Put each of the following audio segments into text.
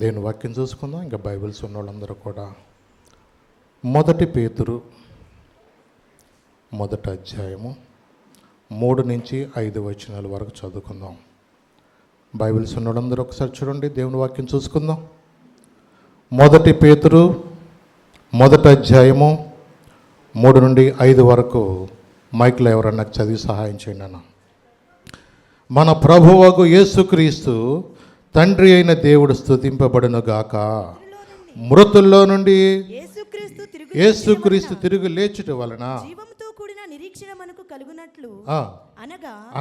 దేవుని వాక్యం చూసుకుందాం. ఇంకా బైబిల్స్ ఉన్న వాళ్ళందరూ కూడా 1 పేతురు 1వ అధ్యాయము 3 నుంచి 5 వచనాల వరకు చదువుకుందాం. బైబిల్స్ ఉన్న వాళ్ళందరూ ఒకసారి చూడండి. దేవుని వాక్యం చూసుకుందాం. 1 పేతురు 1వ అధ్యాయము 3 నుండి 5 వరకు మైక్లో ఎవరన్నా చదివి సహాయం చేయండి అన్న. మన ప్రభువగు యేసుక్రీస్తు తండ్రి అయిన దేవుడు స్తుతింపబడును గాక. మృతుల్లో నుండి యేసుక్రీస్తు తిరిగి లేచుట వలన జీవముతో కూడిన నిరీక్షణ మనకు కలుగునట్లు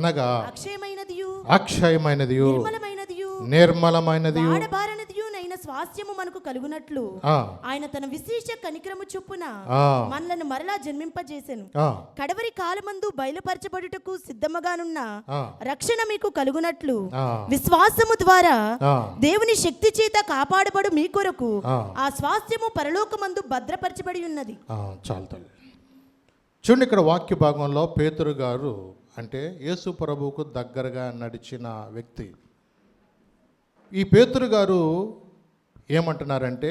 అనగా అక్షయమైనదియు నిర్మలమైనదియు నైన స్వాస్థ్యము మనకు కలుగునట్లు ఆయన తన విశేష కనికరము చొప్పున మనలను మరలా జన్మింపజేసెను. కడవరి కాలమందు బయలుపరచబడుటకు సిద్ధముగానున్న రక్షణ మీకు కలుగునట్లు విశ్వాసము ద్వారా దేవుని శక్తి చేత కాపాడబడు మీ కొరకు ఆ స్వాస్థ్యము పరలోకమందు భద్రపరచబడి ఉన్నది. చాలు చూడండి. ఇక్కడ వాక్య భాగంలో పేతురు గారు అంటే యేసు ప్రభువుకు దగ్గరగా నడిచిన వ్యక్తి. ఈ పేతురు గారు ఏమంటున్నారంటే,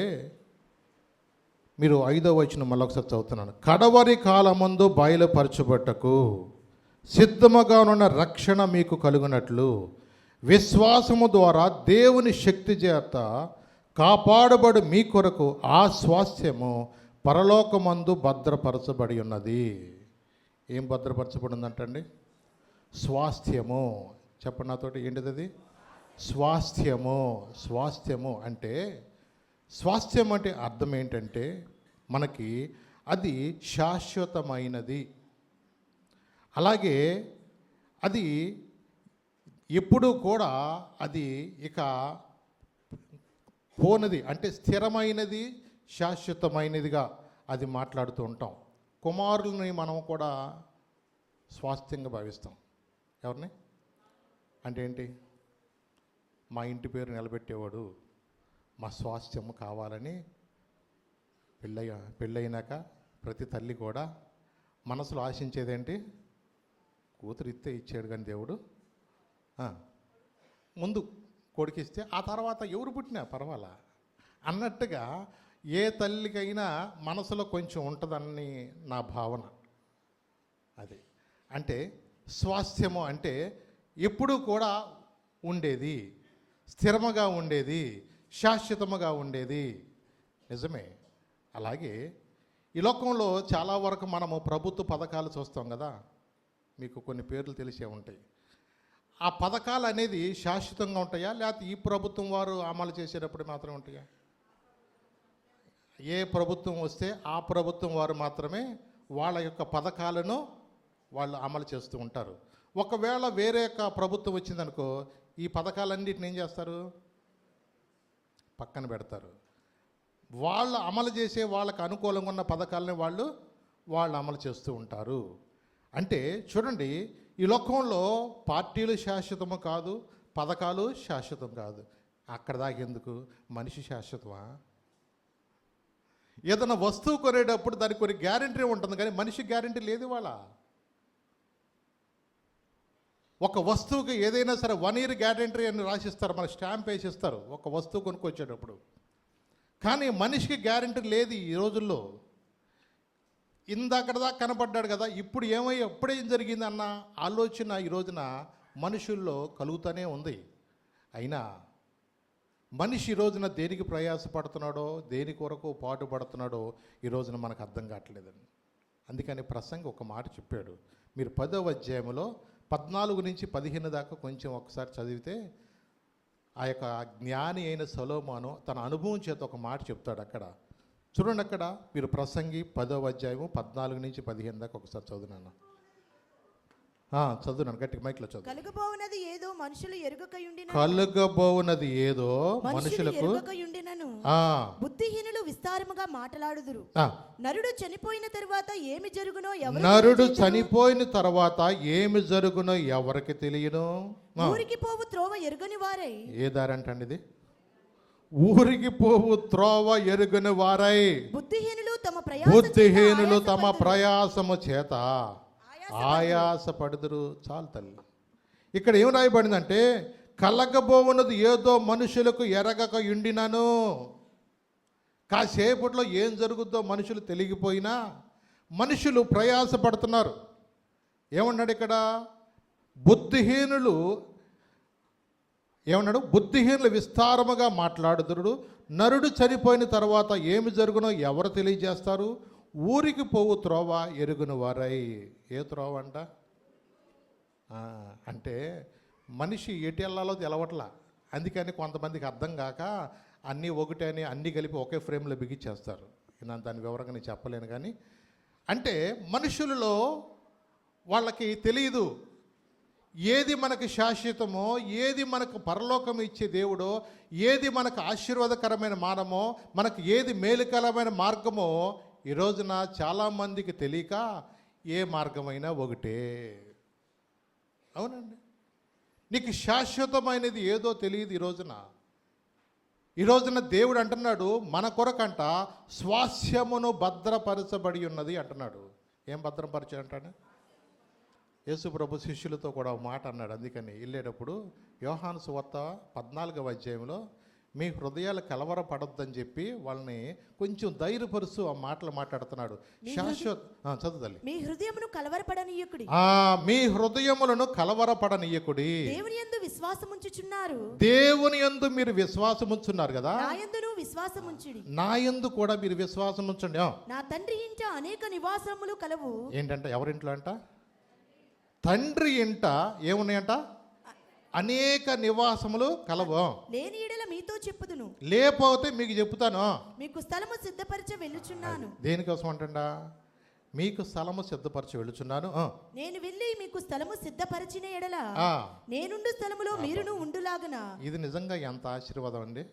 మీరు 5వ వచనం మళ్ళీ ఒకసారి చదువుతున్నాను. కడవరి కాలమందు బయలుపరచబట్టకు సిద్ధముగానున్న రక్షణ మీకు కలుగునట్లు విశ్వాసము ద్వారా దేవుని శక్తి చేత కాపాడబడు మీ కొరకు ఆ స్వాస్థ్యము పరలోకమందు భద్రపరచబడి ఉన్నది. ఏం భద్రపరచబడి ఉందంటండి? స్వాస్థ్యము. చెప్పండి నాతోటి, ఏంటిది అది? స్వాస్థ్యము. స్వాస్థ్యము అంటే, స్వాస్థ్యం అంటే అర్థం ఏంటంటే మనకి అది శాశ్వతమైనది, అలాగే అది ఎప్పుడూ కూడా అది ఇక పోనది, అంటే స్థిరమైనది, శాశ్వతమైనదిగా అది మాట్లాడుతూ ఉంటాం. కుమారులని మనం కూడా స్వాస్థ్యంగా భావిస్తాం. ఎవరిని అంటే ఏంటి? మా ఇంటి పేరు నిలబెట్టేవాడు, మా స్వాస్థ్యము కావాలని పెళ్ళయినాక ప్రతి తల్లి కూడా మనసులో ఆశించేదేంటి? కూతురు ఇస్తే ఇచ్చాడు కానీ దేవుడు, ముందు కొడుకిస్తే ఆ తర్వాత ఎవరు పుట్టినా పర్వాలా అన్నట్టుగా ఏ తల్లికైనా మనసులో కొంచెం ఉంటుందని నా భావన. అది అంటే స్వాస్థ్యము అంటే ఎప్పుడూ కూడా ఉండేది, స్థిరముగా ఉండేది, శాశ్వతముగా ఉండేది. నిజమే. అలాగే ఈ లోకంలో చాలా వరకు మనము ప్రభుత్వ పథకాలు చూస్తాం కదా, మీకు కొన్ని పేర్లు తెలిసే ఉంటాయి. ఆ పథకాలు అనేది శాశ్వతంగా ఉంటాయా, లేకపోతే ఈ ప్రభుత్వం వారు అమలు చేసేటప్పుడు మాత్రమే ఉంటాయా? ఏ ప్రభుత్వం వస్తే ఆ ప్రభుత్వం వారు మాత్రమే వాళ్ళ యొక్క పథకాలను వాళ్ళు అమలు చేస్తూ ఉంటారు. ఒకవేళ వేరే యొక్క ప్రభుత్వం వచ్చిందనుకో, ఈ పథకాలన్నిటిని ఏం చేస్తారు? పక్కన పెడతారు. వాళ్ళు అమలు చేసే వాళ్ళకు అనుకూలంగా ఉన్న పథకాలని వాళ్ళు అమలు చేస్తూ ఉంటారు. అంటే చూడండి, ఈ లోకంలో పార్టీలు శాశ్వతము కాదు, పథకాలు శాశ్వతం కాదు. అక్కడ దాకా ఎందుకు? మనిషి శాశ్వతమా? ఏదైనా వస్తువు కొనేటప్పుడు దానికి కొన్ని గ్యారెంటీ ఉంటుంది, కానీ మనిషి గ్యారెంటీ లేదు. వాళ్ళ ఒక వస్తువుకి ఏదైనా సరే 1 year గ్యారెంటీ అని రాసిస్తారు, మన స్టాంప్ వేసిస్తారు ఒక వస్తువు కొనుక్కొచ్చేటప్పుడు. కానీ మనిషికి గ్యారెంటీ లేదు ఈ రోజుల్లో. ఇందాకడ దాకా కనపడ్డాడు కదా, ఇప్పుడు ఎప్పుడేం జరిగింది అన్న ఆలోచన ఈ రోజున మనుషుల్లో కలుగుతూనే ఉంది. అయినా మనిషి ఈ రోజున దేనికి ప్రయాసపడుతున్నాడో, దేని కొరకు పాటుపడుతున్నాడో ఈ రోజున మనకు అర్థం కావట్లేదండి. అందుకని ప్రసంగి ఒక మాట చెప్పాడు. మీరు 10వ అధ్యాయంలో 14 నుంచి 15 దాకా కొంచెం ఒకసారి చదివితే ఆ యొక్క జ్ఞాని అయిన సొలొమోను తన అనుభవం చేత ఒక మాట చెప్తాడు. అక్కడ చూడండి, అక్కడ మీరు ప్రసంగి 10వ అధ్యాయము 14 నుంచి 15 దాకా ఒకసారి చదువునాను. చదువునాను గట్టిగా మైక్లో చదువు. కలుగబోవునది ఏదో మనుషులు ఎరుగకయుండినను, కలుగబోవునది ఏదో మనుషులకు బుద్ధిహీనులు విస్తారముగా మాట్లాడుదురు. నరుడు చనిపోయిన తర్వాత ఏమి జరుగునో ఎవరికి తెలియను. ఊరికి పోవు త్రోవ ఎరుగని వారై. ఏ దారి అంటండి ఇది? ఊరికి పోవు త్రోవ ఎరుగని వారై బుద్ధిహీనులు తమ ప్రయాసము చేత ఆయాసపడుదురు. చాలు తల్లి. ఇక్కడ ఏం రాయబడిందంటే కలగబోవున్నది ఏదో మనుషులకు ఎరగక ఉండినను. కాసేపట్లో ఏం జరుగుద్దో మనుషులు తెలియకపోయినా మనుషులు ప్రయాసపడుతున్నారు. ఏమన్నాడు ఇక్కడ? బుద్ధిహీనులు ఏమన్నాడు? బుద్ధిహీనులు విస్తారముగా మాట్లాడుదురు. నరుడు చనిపోయిన తర్వాత ఏమి జరుగునో ఎవరు తెలియజేస్తారు? ఊరికి పోవు త్రోవ ఎరుగును వారై. ఏ త్రోవ అంట? అంటే మనిషి ఎటు వెళ్ళాలో తెలవట్లా. అందుకని కొంతమందికి అర్థం కాక అన్నీ ఒకటే అని అన్నీ కలిపి ఒకే ఫ్రేమ్లో బిగించేస్తారు. నేను దాని వివరంగా నేను చెప్పలేను. కానీ అంటే మనుషులలో వాళ్ళకి తెలియదు ఏది మనకు శాశ్వతమో, ఏది మనకు పరలోకం ఇచ్చే దేవుడో, ఏది మనకు ఆశీర్వాదకరమైన మానమో, మనకు ఏది మేలుకరమైన మార్గమో ఈ రోజున చాలామందికి తెలియక ఏ మార్గమైనా ఒకటే. అవునండి, నీకు శాశ్వతమైనది ఏదో తెలియదు. ఈ రోజున దేవుడు అంటున్నాడు మన కొరకంట స్వాస్యమును భద్రపరచబడి ఉన్నది అంటున్నాడు. ఏం భద్రపరచు అంటాడు? యేసు ప్రభు శిష్యులతో కూడా ఒక మాట అన్నాడు. అందుకని వెళ్ళేటప్పుడు యోహాను సువార్త 14వ అధ్యాయంలో మీ హృదయాలు కలవరపడొద్దని చెప్పి వాళ్ళని కొంచెం ధైర్యపరుస్తూ ఆ మాటలు మాట్లాడుతున్నాడు. చదువుతల్లి. మీ హృదయమును కలవరపడనీయకుడి. మీ హృదయములను కలవరపడనీయకుడి. దేవుని యందు విశ్వాసముంచుచున్నారు. దేవుని యందు మీరు విశ్వాసముంచున్నారు కదా. నా యందును విశ్వాసముంచుడి. నా యందు కూడా మీరు విశ్వాసముంచండి. నా తండ్రి ఇంట అనేక నివాసములు కలవు. ఏంటంటే ఎవరింట్లో అంట? తండ్రి ఇంట ఏమున్నాయంట? అనేక నివాసములు కలవు. లేని యెడల మీతో చెప్పుదును. లేకపోతే మీకు చెప్తాను. మీకు స్థలము సిద్ధపరచ వెళ్ళుచున్నాను. దేనికోసం అంటండా? మీకు స్థలము సిద్ధపరచి వెళ్ళుచున్నాను. నేను వెళ్ళి మీకు స్థలము సిద్ధపరిచిన యెడల నేనుండు స్థలములో మీరును ఉండులాగన. ఇది నిజంగా ఎంత ఆశీర్వాదం అండి.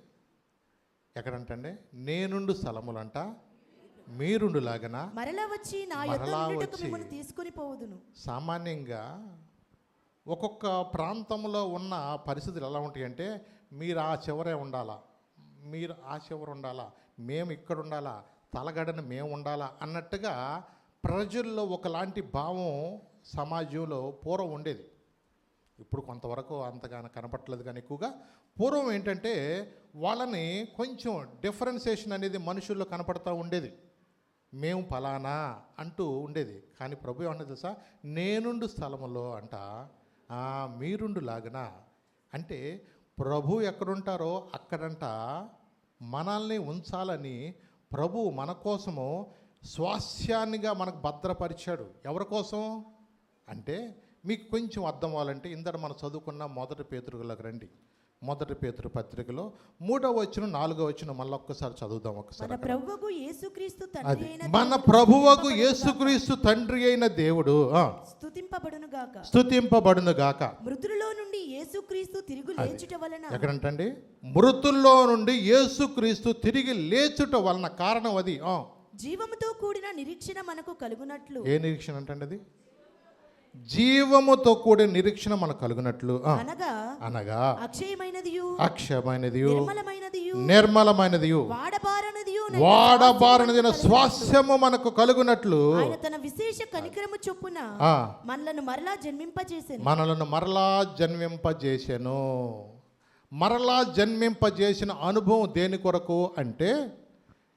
ఎక్కడంటండి? నేనుండు స్థలములంట మీరుండులాగన మరలా వచ్చి నా యొద్ద నుండుటకు మిమ్మును తీసుకొని పోవుదును. సామాన్యంగా ఒక్కొక్క ప్రాంతంలో ఉన్న పరిస్థితులు ఎలా ఉంటాయంటే, మీరు ఆ చివరే ఉండాలా, మీరు ఆ చివర ఉండాలా, మేము ఇక్కడ ఉండాలా, తలగడని మేము ఉండాలా అన్నట్టుగా ప్రజల్లో ఒకలాంటి భావం సమాజంలో పూర్వం ఉండేది. ఇప్పుడు కొంతవరకు అంతగా కనపట్లేదు. కానీ ఎక్కువగా పూర్వం ఏంటంటే వాళ్ళని కొంచెం డిఫరెన్సియేషన్ అనేది మనుషుల్లో కనపడుతూ ఉండేది. మేము ఫలానా అంటూ ఉండేది. కానీ ప్రభు ఏమన్నా తెలుసా? నేనుండు స్థలములో అంట మీరుండు లాగన. అంటే ప్రభు ఎక్కడుంటారో అక్కడంట మనల్ని ఉంచాలని ప్రభు మన కోసము స్వాస్యాన్నిగా మనకు భద్రపరిచాడు. ఎవరి కోసం అంటే మీకు కొంచెం అర్థం అవ్వాలంటే ఇందట మనం చదువుకున్న 1 పేతురులోకి రండి. 1 పేతురు పత్రికలో 3వ వచనం 4వ వచనం మళ్ళీ ఒక్కసారి చదువుదాం. ఒకసారి. మన ప్రభువగు యేసుక్రీస్తు తండ్రి అయిన దేవుడు స్తుతింపబడును గాక. మృతుల్లో నుండి యేసుక్రీస్తు తిరిగి లేచుట వలన. ఎక్కడంటండి? మృతుల్లో నుండి యేసుక్రీస్తు తిరిగి లేచుట వలన. కారణం అది జీవముతో కూడిన నిరీక్షణ మనకు కలుగునట్లు. ఏ నిరీక్షణ అంటే అది? జీవముతో కూడిన నిరీక్షణ మనకు కలుగునట్లు. అనగా అక్షయమైనదియు నిర్మలమైనదియు వాడబారనిది స్వాస్యము మనకు కలుగునట్లు ఆయన తన విశేష కనికరము చొప్పున మనలను మరలా జన్మింపజేసెను. మరలా జన్మింపజేసిన అనుభవం దేని కొరకు అంటే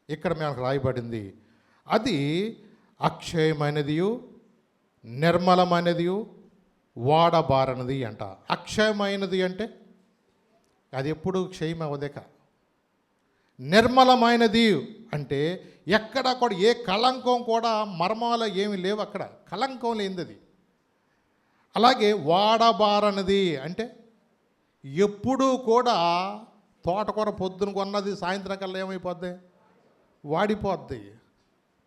ఇక్కడ మనకు రాయబడింది. అది అక్షయమైనదియు నిర్మలమైనది వాడబారనిది అంట. అక్షయమైనది అంటే అది ఎప్పుడు క్షయం అవ్వదేక. నిర్మలమైనది అంటే ఎక్కడ కూడా ఏ కళంకం కూడా మర్మాలు ఏమి లేవు, అక్కడ కళంకం లేనిది. అలాగే వాడబారనిది అంటే ఎప్పుడూ కూడా తోటకూర పొద్దున కొన్నది సాయంత్రం కల్లా ఏమైపోద్ది? వాడిపోద్ది.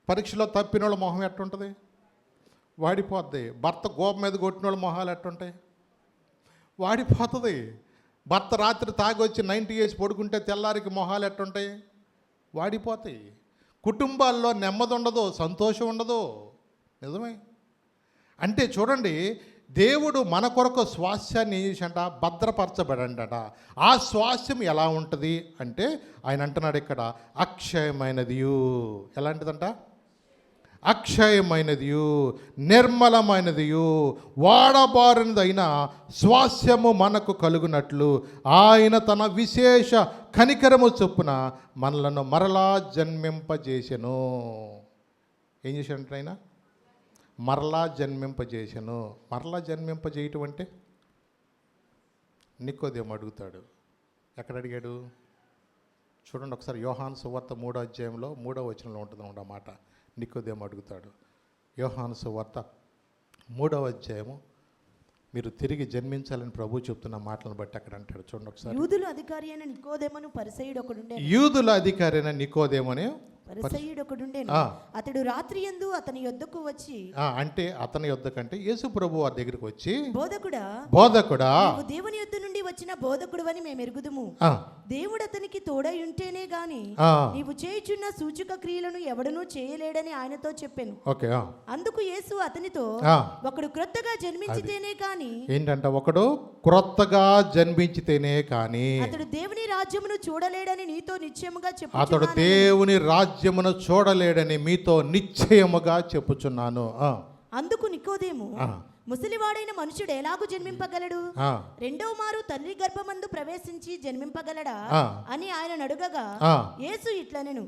పరీక్షలో తప్పిన వాళ్ళ మొహం ఎట్టుంటుంది? వాడిపోద్ది. భర్త గోప మీద కొట్టిన వాళ్ళ మొహాలు ఎట్టుంటాయి? వాడిపోతుంది. భర్త రాత్రి తాగి వచ్చి 90 years పడుకుంటే తెల్లారికి మొహాలు ఎట్టుంటాయి? వాడిపోతాయి. కుటుంబాల్లో నెమ్మది ఉండదు, సంతోషం ఉండదు. నిజమే. అంటే చూడండి, దేవుడు మన కొరకు స్వాస్యాన్ని అంట భద్రపరచబడంట. ఆ స్వాస్యం ఎలా ఉంటుంది అంటే ఆయన అంటున్నాడు ఇక్కడ అక్షయమైనది. ఎలాంటిదంట? అక్షయమైనదియు నిర్మలమైనదియు వాడబారినదైన స్వాస్యము మనకు కలుగునట్లు ఆయన తన విశేష కనికరము చొప్పున మనలను మరలా జన్మింపజేసెను. ఏం చేశాడంటే ఆయన మరలా జన్మింపజేసెను. మరలా జన్మింపజేయటం అంటే నికోదేము అడుగుతాడు. ఎక్కడ అడిగాడు చూడండి ఒకసారి. యోహాను సువార్త 3వ అధ్యాయంలో 3వ వచనంలో ఉంటుంది అన్నమాట ఆ మాట. నికోదేము అడుగుతాడు. యోహాను సువార్త 3వ అధ్యాయము, మీరు తిరిగి జన్మించాలని ప్రభు చెప్తున్న మాటలను బట్టి అక్కడ అంటాడు. చూడండి ఒకసారి. యూదుల అధికారి అయిన నికోదేమును పరిసయ్యుడు ఒకడుండెను. యూదుల అధికారి అయిన నికోదేముని పరిసయ్యుడు ఒకడుండెను. అతడు రాత్రి యందు అతని యొద్దకు వచ్చి, అంటే అతని యొద్ద కంటే యేసు ప్రభు వారి దగ్గరికి వచ్చి, బోధకుడా నీవు దేవుని యొద్ద నుండి వచ్చిన బోధకుడు అని మేము ఎరుగుదుము. దేవుడు అతనికి తోడై ఉంటేనే గాని నీవు చేయుచున్న సూచక క్రియలను ఎవడనూ చేయలేడని ఆయనతో చెప్పాను. అందుకు యేసు అతనితో, ఒకడు క్రొత్తగా జన్మించితేనే కాని ఏంటంట ఒకడు క్రొత్తగా జన్మించితేనే కాని అతడు దేవుని రాజ్యమును చూడలేడని నీతో నిశ్చయముగా చెప్పు. అతడు దేవుని రాజ్యమును చూడలేడని మీతో నిశ్చయముగా చెప్పుచున్నాను. అందుకు నికోదేము, ముసలివాడైన మనుషుడు ఎలాగూ జన్మింపగలడు? రెండవ మారు తల్లి గర్భమందు ప్రవేశించి జన్మింపగలడా అని ఆయన అడుగగా యేసు ఇట్లనెను,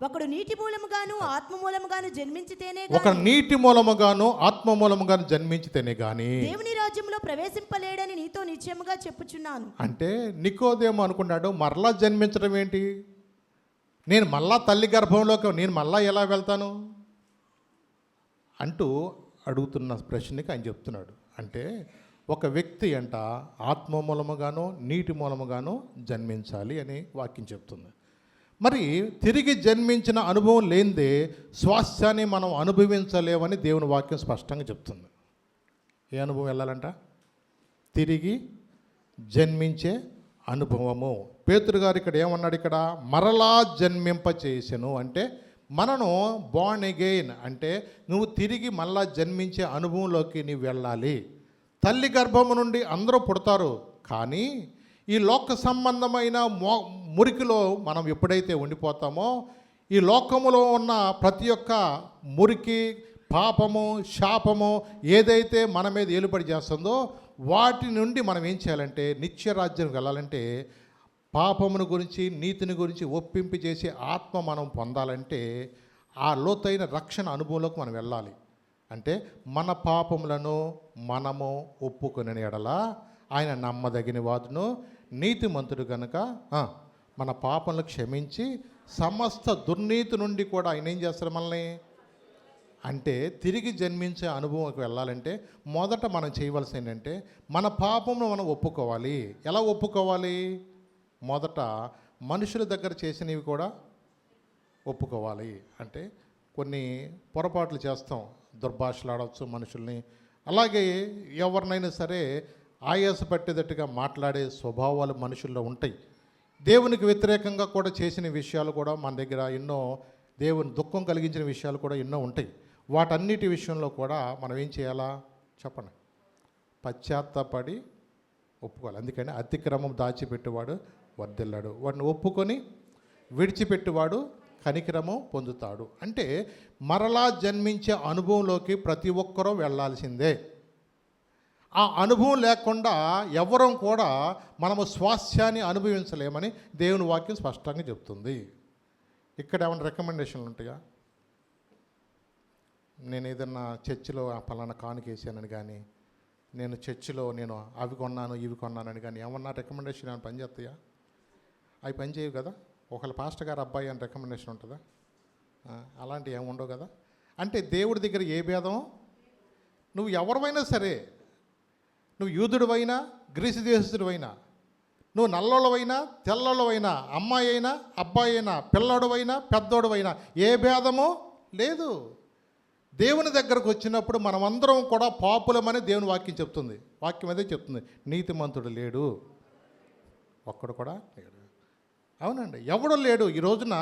ఒకడు నీటి మూలముగాను ఆత్మ మూలముగాను జన్మించితేనే ఒక నీటి మూలముగాను ఆత్మ మూలముగాను జన్మించితేనే గాని దేవుని రాజ్యంలో ప్రవేశింపలేడని నీతో నిశ్చయముగా చెప్పుచున్నాను. అంటే నికోదేము అనుకున్నాడు, మరలా జన్మించడం ఏంటి, నేను మళ్ళా తల్లి గర్భంలోకి నేను మళ్ళా ఎలా వెళ్తాను అంటూ అడుగుతున్న ప్రశ్నకి ఆయన చెప్తున్నాడు. అంటే ఒక వ్యక్తి అంట ఆత్మ మూలముగాను నీటి మూలముగాను జన్మించాలి అని వాక్యం చెప్తుంది. మరి తిరిగి జన్మించిన అనుభవం లేనిదే స్వాస్థ్యాన్ని మనం అనుభవించలేమని దేవుని వాక్యం స్పష్టంగా చెప్తుంది. ఏ అనుభవం వెళ్ళాలంట? తిరిగి జన్మించే అనుభవము. పేతురు గారు ఇక్కడ ఏమన్నాడు? ఇక్కడ మరలా జన్మింప చేసెను అంటే మనను బోర్న్ అగైన్ అంటే నువ్వు తిరిగి మళ్ళా జన్మించే అనుభవంలోకి నీవు వెళ్ళాలి. తల్లి గర్భము నుండి అందరూ పుడతారు, కానీ ఈ లోక సంబంధమైన మురికిలో మనం ఎప్పుడైతే ఉండిపోతామో ఈ లోకములో ఉన్న ప్రతి ఒక్క మురికి, పాపము, శాపము ఏదైతే మన మీద ఏలుబడి చేస్తుందో వాటి నుండి మనం ఏం చేయాలంటే నిత్యరాజ్యానికి వెళ్ళాలంటే పాపమును గురించి నీతిని గురించి ఒప్పింపు చేసి ఆత్మ మనం పొందాలంటే ఆ లోతైన రక్షణ అనుభవంలోకి మనం వెళ్ళాలి. అంటే మన పాపములను మనము ఒప్పుకునే ఎడల ఆయన నమ్మదగిన వాదును నీతిమంతుడు కనుక మన పాపములను క్షమించి సమస్త దుర్నీతి నుండి కూడా ఆయన ఏం చేస్తారు మనల్ని. అంటే తిరిగి జన్మించే అనుభవంకి వెళ్ళాలంటే మొదట మనం చేయవలసింది ఏంటంటే మన పాపమును మనం ఒప్పుకోవాలి. ఎలా ఒప్పుకోవాలి? మొదట మనుషుల దగ్గర చేసినవి కూడా ఒప్పుకోవాలి. అంటే కొన్ని పొరపాట్లు చేస్తాం, దుర్భాషలు ఆడవచ్చు మనుషుల్ని, అలాగే ఎవరినైనా సరే ఆయాస పట్టేటట్టుగా మాట్లాడే స్వభావాలు మనుషుల్లో ఉంటాయి. దేవునికి వ్యతిరేకంగా కూడా చేసిన విషయాలు కూడా మన దగ్గర ఎన్నో దేవుని దుఃఖం కలిగించిన విషయాలు కూడా ఎన్నో ఉంటాయి. వాటన్నిటి విషయంలో కూడా మనం ఏం చేయాలా చెప్పండి? పశ్చాత్తాపడి ఒప్పుకోవాలి. అందుకని అతిక్రమం దాచిపెట్టేవాడు వర్ధిల్లాడు, వాడిని ఒప్పుకొని విడిచిపెట్టేవాడు కనికరము పొందుతాడు. అంటే మరలా జన్మించే అనుభవంలోకి ప్రతి ఒక్కరూ వెళ్ళాల్సిందే. ఆ అనుభవం లేకుండా ఎవరం కూడా మనము స్వాస్థ్యాన్ని అనుభవించలేమని దేవుని వాక్యం స్పష్టంగా చెప్తుంది. ఇక్కడ ఏమైనా రికమెండేషన్లు ఉంటాయా? నేను ఏదన్నా చర్చిలో పలానా కానుకేసానని కానీ, నేను చర్చిలో నేను అవి కొన్నాను ఇవి కొన్నానని కానీ ఏమన్నా రికమెండేషన్ ఏమైనా పని చేస్తాయా? అవి పని చేయవు కదా. ఒకళ్ళ పాస్టర్ గారు అబ్బాయి అని రికమెండేషన్ ఉంటుందా? అలాంటివి ఏమి ఉండవు కదా. అంటే దేవుడి దగ్గర ఏ భేదం, నువ్వు ఎవరివైనా సరే, నువ్వు యూదుడివైనా గ్రీసు దేశస్తుడివైనా, నువ్వు నల్లోళ్ళవైనా తెల్లోళ్ళవైనా, అమ్మాయి అయినా అబ్బాయి అయినా, పిల్లోడువైనా పెద్దోడువైనా ఏ భేదము లేదు. దేవుని దగ్గరకు వచ్చినప్పుడు మనమందరం కూడా పాపులమని దేవుని వాక్యం చెప్తుంది. వాక్యం అదే చెప్తుంది, నీతిమంతుడు లేడు, ఒక్కడు కూడా లేడు. అవునండి, ఎవడు లేడు. ఈ రోజున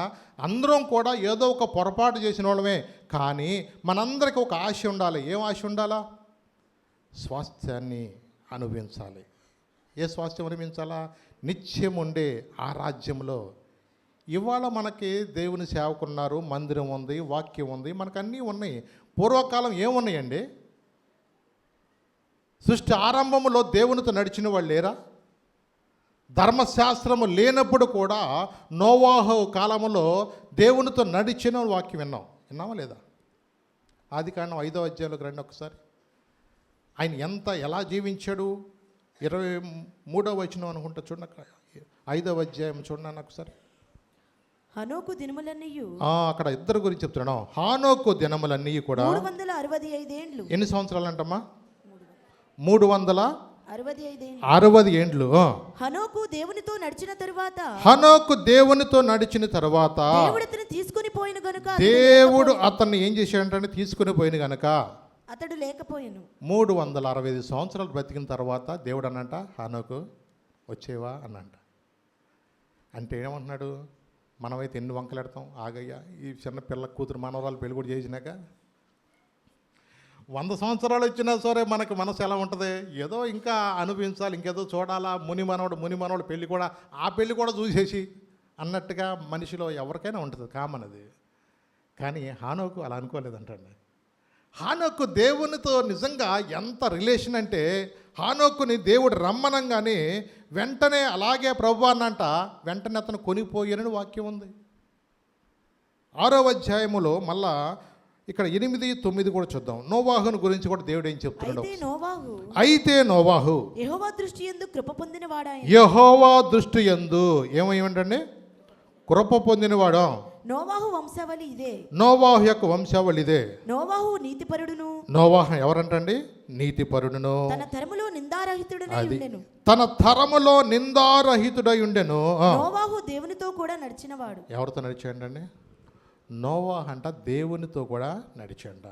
అందరం కూడా ఏదో ఒక పొరపాటు చేసిన వాళ్ళమే, కానీ మనందరికీ ఒక ఆశ ఉండాలి. ఏం ఆశ ఉండాలా? స్వాస్థ్యాన్ని అనుభవించాలి. ఏ స్వాస్థ్యం అనుభవించాలా? నిత్యం ఉండే ఆ రాజ్యంలో ఇవాళ మనకి దేవుని సేవకున్నారు, మందిరం ఉంది, వాక్యం ఉంది, మనకు అన్నీ ఉన్నాయి. పూర్వకాలం ఏమున్నాయండి? సృష్టి ఆరంభములో దేవునితో నడిచిన వాళ్ళు లేరా? ధర్మశాస్త్రము లేనప్పుడు కూడా నోవాహు కాలములో దేవునితో నడిచిన వాక్యం విన్నామా లేదా? ఆదికాండం 5వ అధ్యాయంలోకి రండి ఒకసారి. ఆయన ఎలా జీవించాడు? 23వ వచనం అనుకుంటా చూడండి, అక్కడ 5వ అధ్యాయం చూడండి ఒకసారి. హనోకు దినములన్నీ అక్కడ ఇద్దరు గురించి చెప్తున్నాను. హానోకు దినములన్నీ కూడా 365 ఏండ్లు. ఎన్ని సంవత్సరాలు అంటమ్మా? 365 ఏండ్లు. హనోకు దేవునితో నడిచిన తరువాత దేవుడు అతన్ని తీసుకుని పోయిన గనుక దేవుడు అతన్ని ఏం చేశాడంటే తీసుకుని పోయిన గనుక అతడు లేకపోయాను. 365 సంవత్సరాలు బ్రతికిన తర్వాత దేవుడు అన్నంట, హనోకు వచ్చేవా అన్నంట. అంటే ఏమంటున్నాడు? మనమైతే ఎన్ని వంకలు పెడతాం, ఆగయ్యా ఈ చిన్న పిల్ల కూతురు మనవరాలు పెళ్లి కూడా చేసినాక 100 సంవత్సరాలు వచ్చినా సరే మనకు మనసు ఎలా ఉంటుంది? ఏదో ఇంకా అనుభవించాలి, ఇంకేదో చూడాలా, ముని మనవడు పెళ్ళి కూడా, ఆ పెళ్ళి కూడా చూసేసి అన్నట్టుగా మనిషిలో ఎవరికైనా ఉంటుంది, కామన్ అది. కానీ హానోకు అలా అనుకోలేదంటండి. హానోకు దేవునితో నిజంగా ఎంత రిలేషన్ అంటే, హానోకుని దేవుడు రమ్మనంగానే వెంటనే అలాగే ప్రభు అన్నంట, వెంటనే అతను కొనిపోయానని వాక్యం ఉంది. 6వ అధ్యాయములో మళ్ళా ఇక్కడ 8, 9 కూడా చూద్దాం. నోవాహుని గురించి కూడా దేవుడు ఏం చెప్తున్నాడు? అయితే నోవాహు యెహోవా దృష్టి యందు కృప పొందినవాడాయన. యెహోవా దృష్టి యందు ఏమంటే కృప పొందినవాడు. నోవాహు వంశావళి ఇదే. నోవాహు యొక్క వంశావళి ఇదే. నోవాహు నీతిపరుడును. నోవాహు ఎవరంటండి? నీతిపరుడును. తన తరములో నిందారహితుడై ఉండెను. తన తరములో నిందారహితుడై ఉండెను. నోవాహు దేవునితో కూడా నడిచినవాడు. ఎవరితో నడిచాడండి? నోవాహు అంట దేవునితో కూడా నడిచండ.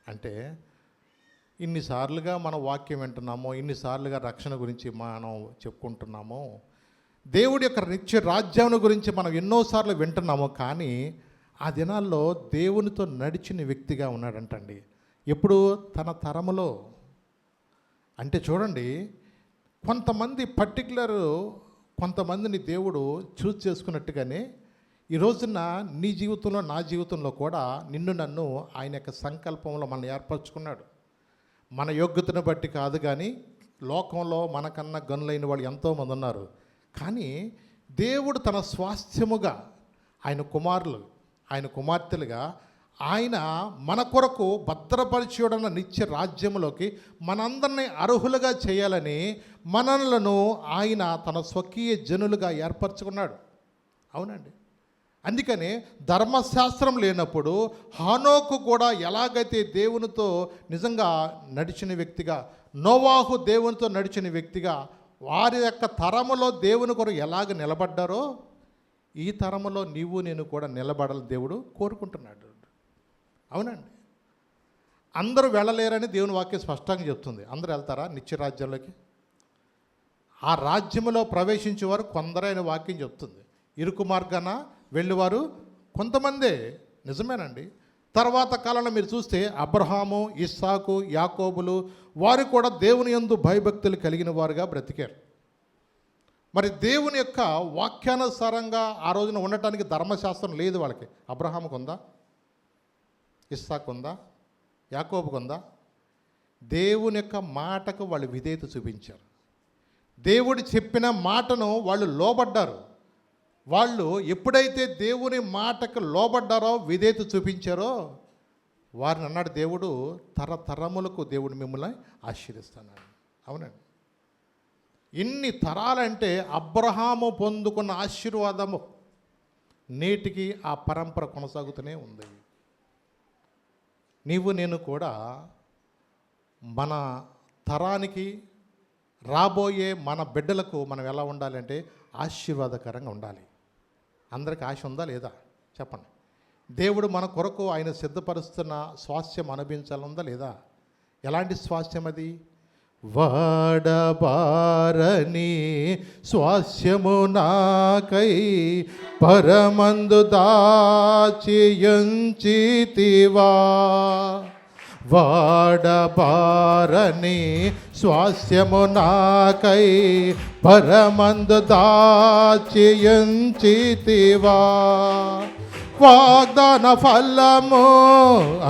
అంటే ఇన్నిసార్లుగా మనం వాక్యం వింటున్నాము, ఇన్నిసార్లుగా రక్షణ గురించి మనం చెప్పుకుంటున్నాము, దేవుడి యొక్క నిత్య రాజ్యం గురించి మనం ఎన్నోసార్లు వింటున్నాము. కానీ ఆ దినాల్లో దేవునితో నడిచిన వ్యక్తిగా ఉన్నాడంటండి. ఎప్పుడు? తన తరములో. అంటే చూడండి, కొంతమందిని దేవుడు చూస్ చేసుకున్నట్టుగానే ఈ రోజున నీ జీవితంలో, నా జీవితంలో కూడా నన్ను ఆయన యొక్క సంకల్పంలో మనం ఏర్పరచుకున్నాడు. మన యోగ్యతను బట్టి కాదు, కానీ లోకంలో మనకన్నా గనులైన వాళ్ళు ఎంతోమంది ఉన్నారు. కానీ దేవుడు తన స్వాస్థ్యముగా ఆయన కుమారులు, ఆయన కుమార్తెలుగా ఆయన మన కొరకు భద్రపరిచేయుడన్న నిత్య రాజ్యంలోకి మనందరినీ అర్హులుగా చేయాలని మనలను ఆయన తన స్వకీయ జనులుగా ఏర్పరచుకున్నాడు. అవునండి. అందుకని ధర్మశాస్త్రం లేనప్పుడు హానోకు కూడా ఎలాగైతే దేవునితో నిజంగా నడిచిన వ్యక్తిగా, నోవాహు దేవునితో నడిచిన వ్యక్తిగా, వారి యొక్క తరములో దేవుని కొరకు ఎలాగ నిలబడ్డారో ఈ తరములో నేను కూడా నిలబడాలని దేవుడు కోరుకుంటున్నాడు. అవునండి. అందరూ వెళ్ళలేరని దేవుని వాక్యం స్పష్టంగా చెప్తుంది. అందరూ వెళ్తారా నిత్యరాజ్యంలోకి? ఆ రాజ్యంలో ప్రవేశించేవారు కొందరైన వాక్యం చెప్తుంది. ఇరుకు మార్గాన వెళ్ళేవారు కొంతమందే. నిజమేనండి. తర్వాత కాలంలో మీరు చూస్తే అబ్రహాము, ఇస్సాకు, యాకోబులు వారు కూడా దేవుని యందు భయభక్తులు కలిగిన వారుగా బ్రతికారు. మరి దేవుని యొక్క వాక్యానుసారంగా ఆ రోజున ఉండటానికి ధర్మశాస్త్రం లేదు వాళ్ళకి. అబ్రహాముకు ఉందా? ఇస్సాకు ఉందా? యాకోబుకు ఉందా? దేవుని యొక్క మాటకు వాళ్ళు విధేయత చూపించారు. దేవుడు చెప్పిన మాటను వాళ్ళు లోబడ్డారు. వాళ్ళు ఎప్పుడైతే దేవుని మాటకు లోబడ్డారో, విధేయత చూపించారో, వారిని అన్నాడు దేవుడు, తరతరములకు దేవుడు మిమ్మల్ని ఆశీర్వదిస్తున్నాడు. అవునండి. ఇన్ని తరాలంటే అబ్రహాము పొందుకున్న ఆశీర్వాదము నేటికి ఆ పరంపర కొనసాగుతూనే ఉంది. నేను కూడా మన తరానికి రాబోయే మన బిడ్డలకు మనం ఎలా ఉండాలంటే ఆశీర్వాదకరంగా ఉండాలి. అందరికి ఆశ ఉందా లేదా చెప్పండి? దేవుడు మన కొరకు ఆయన సిద్ధపరుస్తున్న స్వాస్థ్యం అనుభవించాలందా లేదా? ఎలాంటి స్వాస్థ్యం అది? వాడబారని స్వాస్థ్యము నాకై పరమందు దాచియుంచితివా, వాడబారని స్వాస్యము నాకై పరమందు దాచియుంచితివా. వాగ్దాన ఫలము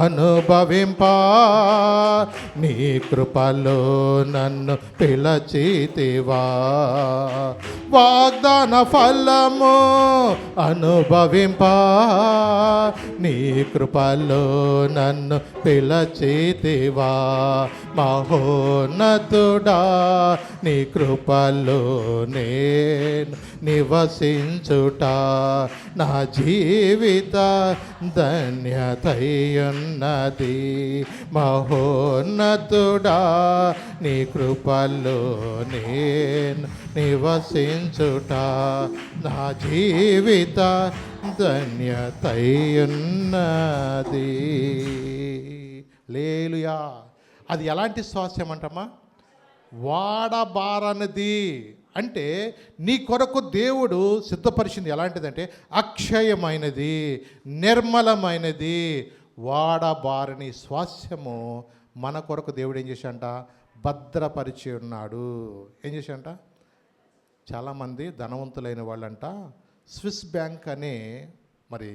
అనుభవింప నీ కృపలో నన్ను పిలచితివా. వాగ్దాన ఫలము అనుభవింప నీ కృపలో నన్ను పిలచితివా. మహోన్నతుడా నీ కృపలో నేను నివసించుట నా జీవిత ధన్యతయున్నది. మహోన్నతుడా నీ కృపలో నేను నివసించుట నా జీవిత ధన్యతయున్నది. లేలుయా. అది ఎలాంటి స్వాస్యం అంటమ్మా? వాడబారనిది. అంటే నీ కొరకు దేవుడు సిద్ధపరిచింది ఎలాంటిదంటే అక్షయమైనది, నిర్మలమైనది, వాడబారని స్వాస్యము మన కొరకు దేవుడు ఏం చేశాడంట? భద్రపరిచి ఉన్నాడు. ఏం చేశాడంట? చాలామంది ధనవంతులైన వాళ్ళంట స్విస్ బ్యాంక్ అనే మరి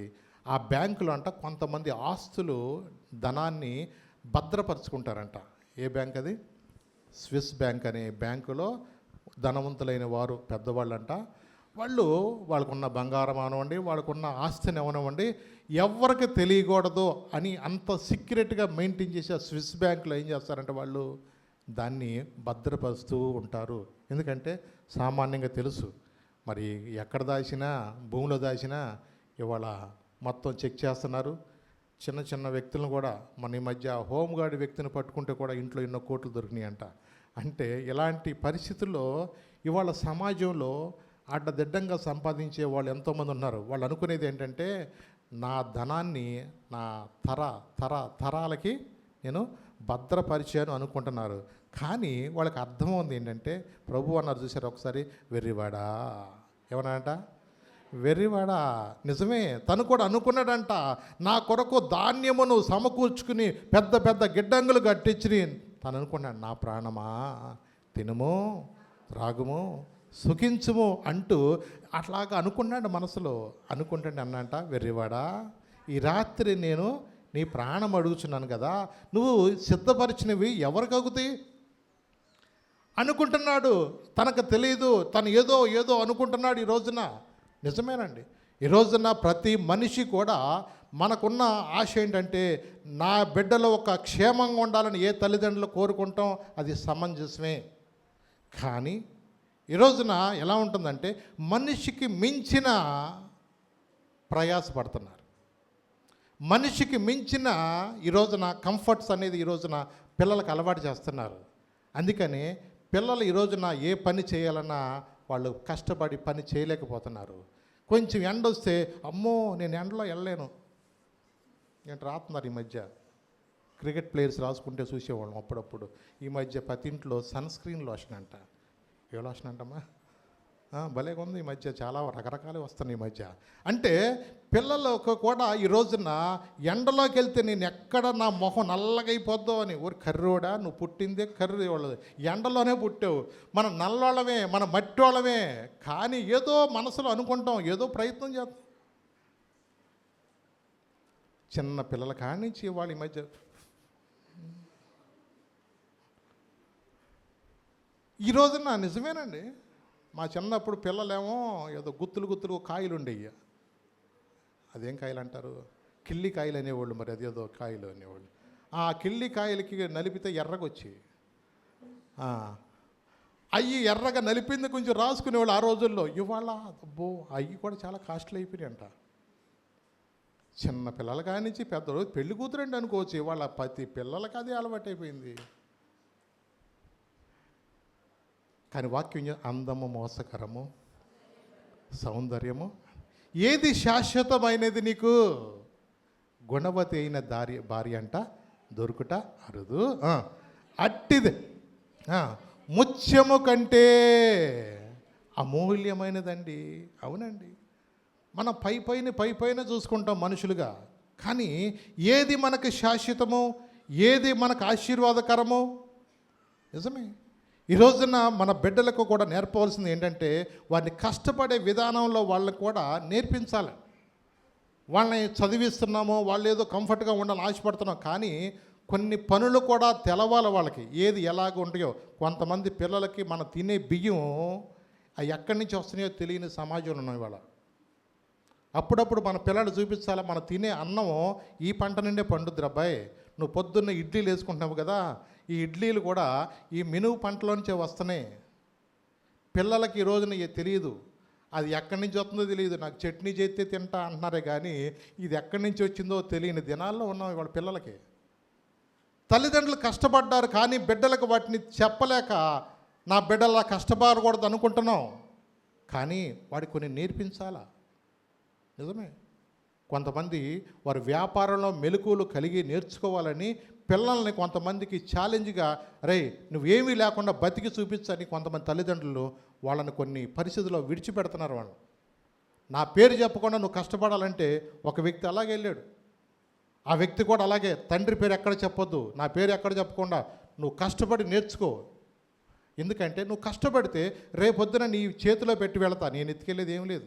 ఆ బ్యాంకులో అంట కొంతమంది ఆస్తులు ధనాన్ని భద్రపరుచుకుంటారంట. ఏ బ్యాంక్ అది? స్విస్ బ్యాంక్ అనే బ్యాంకులో ధనవంతులైన వారు పెద్దవాళ్ళంట. వాళ్ళకున్న బంగారం అవనివ్వండి, వాళ్ళకున్న ఆస్తిని అవనివ్వండి, ఎవరికి తెలియకూడదు అని అంత సీక్రెట్గా మెయింటైన్ చేసే స్విస్ బ్యాంకులో ఏం చేస్తారంటే వాళ్ళు దాన్ని భద్రపరుస్తూ ఉంటారు. ఎందుకంటే సామాన్యంగా తెలుసు మరి ఎక్కడ దాచినా, భూమిలో దాచినా ఇవాళ మొత్తం చెక్ చేస్తున్నారు. చిన్న చిన్న వ్యక్తులను కూడా మన ఈ మధ్య హోంగార్డ్ వ్యక్తిని పట్టుకుంటే కూడా ఇంట్లో ఎన్నో కోట్లు దొరికినాయి అంట. అంటే ఇలాంటి పరిస్థితుల్లో ఇవాళ సమాజంలో అడ్డదిడ్డంగా సంపాదించే వాళ్ళు ఎంతోమంది ఉన్నారు. వాళ్ళు అనుకునేది ఏంటంటే నా ధనాన్ని నా తరాలకి నేను భద్రపరిచాను అనుకుంటున్నారు. కానీ వాళ్ళకి అర్థమవుతుంది ఏంటంటే ప్రభు అన్నారు చూసారు ఒకసారి, వెర్రివాడా. ఏమన్నాడంట? వెర్రివాడా. నిజమే, తను కూడా అనుకున్నాడంట నా కొరకు ధాన్యమును సమకూర్చుకుని పెద్ద పెద్ద గిడ్డంగులు కట్టించి తను అనుకున్నాడు నా ప్రాణమా తినుము త్రాగుము సుఖించుము అంటూ అట్లాగా అనుకున్నాడు మనసులో. అనుకుంటాడు అన్నంట, వెర్రివాడా ఈ రాత్రి నేను నీ ప్రాణం అడుగుచున్నాను కదా, నువ్వు సిద్ధపరిచినవి ఎవరికి అగుతాయి అనుకుంటున్నాడు. తనకు తెలియదు, తను ఏదో అనుకుంటున్నాడు. ఈ రోజున నిజమేనండి, ఈ రోజున ప్రతి మనిషి కూడా మనకున్న ఆశ ఏంటంటే నా బిడ్డలో ఒక క్షేమంగా ఉండాలని ఏ తల్లిదండ్రులు కోరుకుంటాం, అది సమంజసమే. కానీ ఈ రోజున ఎలా ఉంటుందంటే మనిషికి మించిన ప్రయాసపడుతున్నారు, మనిషికి మించిన ఈ రోజున కంఫర్ట్స్ అనేది ఈ రోజున పిల్లలకు అలవాటు చేస్తున్నారు. అందుకని పిల్లలు ఈ రోజున ఏ పని చేయాలన్నా వాళ్ళు కష్టపడి పని చేయలేకపోతున్నారు. కొంచెం ఎండ వస్తే అమ్మో నేను ఎండలో వెళ్ళలేను ఏంటి రాస్తున్నారు. ఈ మధ్య క్రికెట్ ప్లేయర్స్ రాసుకుంటే చూసేవాళ్ళం అప్పుడప్పుడు. ఈ మధ్య ప్రతి ఇంట్లో సన్ స్క్రీన్ లోషన్ అంట. ఏ లోషన్ అంటమ్మా? భలేగా ఉంది. ఈ మధ్య చాలా రకరకాలు వస్తున్నాయి ఈ మధ్య. అంటే పిల్లలకు కూడా ఈ రోజున ఎండలోకి వెళ్తే నేను ఎక్కడ నా మొహం నల్లగైపోద్దో అని, ఊరి కర్రోడా నువ్వు పుట్టిందే కర్రీ వాళ్ళది, ఎండలోనే పుట్టావు, మన నల్లోళ్ళమే మన మట్టోళ్ళమే. కానీ ఏదో మనసులో అనుకుంటాం, ఏదో ప్రయత్నం చేస్తాం. చిన్న పిల్లల కాడి నుంచి వాళ్ళు ఈ మధ్య ఈ రోజున నిజమేనండి. మా చిన్నప్పుడు పిల్లలేమో ఏదో గుత్తులు కాయలు ఉండేవి. అదేం కాయలు అంటారు? కిల్లి కాయలు అనేవాళ్ళు. మరి అదేదో కాయలు అనేవాళ్ళు. ఆ కిల్లి కాయలకి నలిపితే ఎర్రగొచ్చి అవి ఎర్రగా నలిపింది కొంచెం రాసుకునేవాళ్ళు ఆ రోజుల్లో. ఇవాళ అబ్బో అవి కూడా చాలా కాస్ట్లీ అయిపోయాయి అంట. చిన్న పిల్లల కానించి పెద్ద రోజు పెళ్లి కూతురండి అనుకోవచ్చు. ఇవాళ ప్రతి పిల్లలకి అదే అలవాటు అయిపోయింది. కానీ వాక్యం అందము మోసకరము సౌందర్యము ఏది శాశ్వతమైనది నీకు? గుణవతి అయిన భార్య అంట దొరుకుట అరుదు, అట్టిది ముత్యము కంటే అమూల్యమైనదండి. అవునండి, మనం పై పైన చూసుకుంటాం మనుషులుగా. కానీ ఏది మనకు శాశ్వతము, ఏది మనకు ఆశీర్వాదకరమో నిజమే. ఈ రోజున మన బిడ్డలకు కూడా నేర్పవలసింది ఏంటంటే వారిని కష్టపడే విధానంలో వాళ్ళని కూడా నేర్పించాలి. వాళ్ళని చదివిస్తున్నామో వాళ్ళు ఏదో కంఫర్ట్గా ఉండాలని ఆశపడుతున్నాం, కానీ కొన్ని పనులు కూడా తెలవాలి వాళ్ళకి, ఏది ఎలాగ ఉంటాయో. కొంతమంది పిల్లలకి మనం తినే బియ్యం అవి ఎక్కడి నుంచి వస్తున్నాయో తెలియని సమాజంలో ఉన్నాయి వాళ్ళ. అప్పుడప్పుడు మన పిల్లలు చూపించాలి, మనం తినే అన్నం ఈ పంట నుండే పండుద్ది అబ్బాయి, నువ్వు పొద్దున్న ఇడ్లీలు వేసుకుంటున్నావు కదా, ఈ ఇడ్లీలు కూడా ఈ మినువు పంటలోంచే వస్తున్నాయి. పిల్లలకి ఈ రోజున తెలియదు, అది ఎక్కడి నుంచి వస్తుందో తెలియదు. నాకు చట్నీ చేస్తే తింటా అంటున్నారే కానీ ఇది ఎక్కడి నుంచి వచ్చిందో తెలియని దినాల్లో ఉన్నాం వాళ్ళ పిల్లలకి. తల్లిదండ్రులు కష్టపడ్డారు కానీ బిడ్డలకు వాటిని చెప్పలేక నా బిడ్డలా కష్టపడకూడదు అనుకుంటున్నాం, కానీ వాడికి కొన్ని నేర్పించాలా. నిజమే. కొంతమంది వారి వ్యాపారంలో మెలకువలు కలిగి నేర్చుకోవాలని పిల్లల్ని కొంతమందికి ఛాలెంజ్గా రే నువ్వేమీ లేకుండా బతికి చూపించని కొంతమంది తల్లిదండ్రులు వాళ్ళని కొన్ని పరిస్థితుల్లో విడిచిపెడుతున్నారు. వాళ్ళు నా పేరు చెప్పకుండా నువ్వు కష్టపడాలంటే ఒక వ్యక్తి అలాగే వెళ్ళాడు. ఆ వ్యక్తి కూడా అలాగే తండ్రి పేరు ఎక్కడ చెప్పొద్దు, నా పేరు ఎక్కడ చెప్పకుండా నువ్వు కష్టపడి నేర్చుకో. ఎందుకంటే నువ్వు కష్టపడితే రేపొద్దున నీ చేతిలో పెట్టి వెళతా, నేను ఎత్తుకెళ్ళేది ఏం లేదు.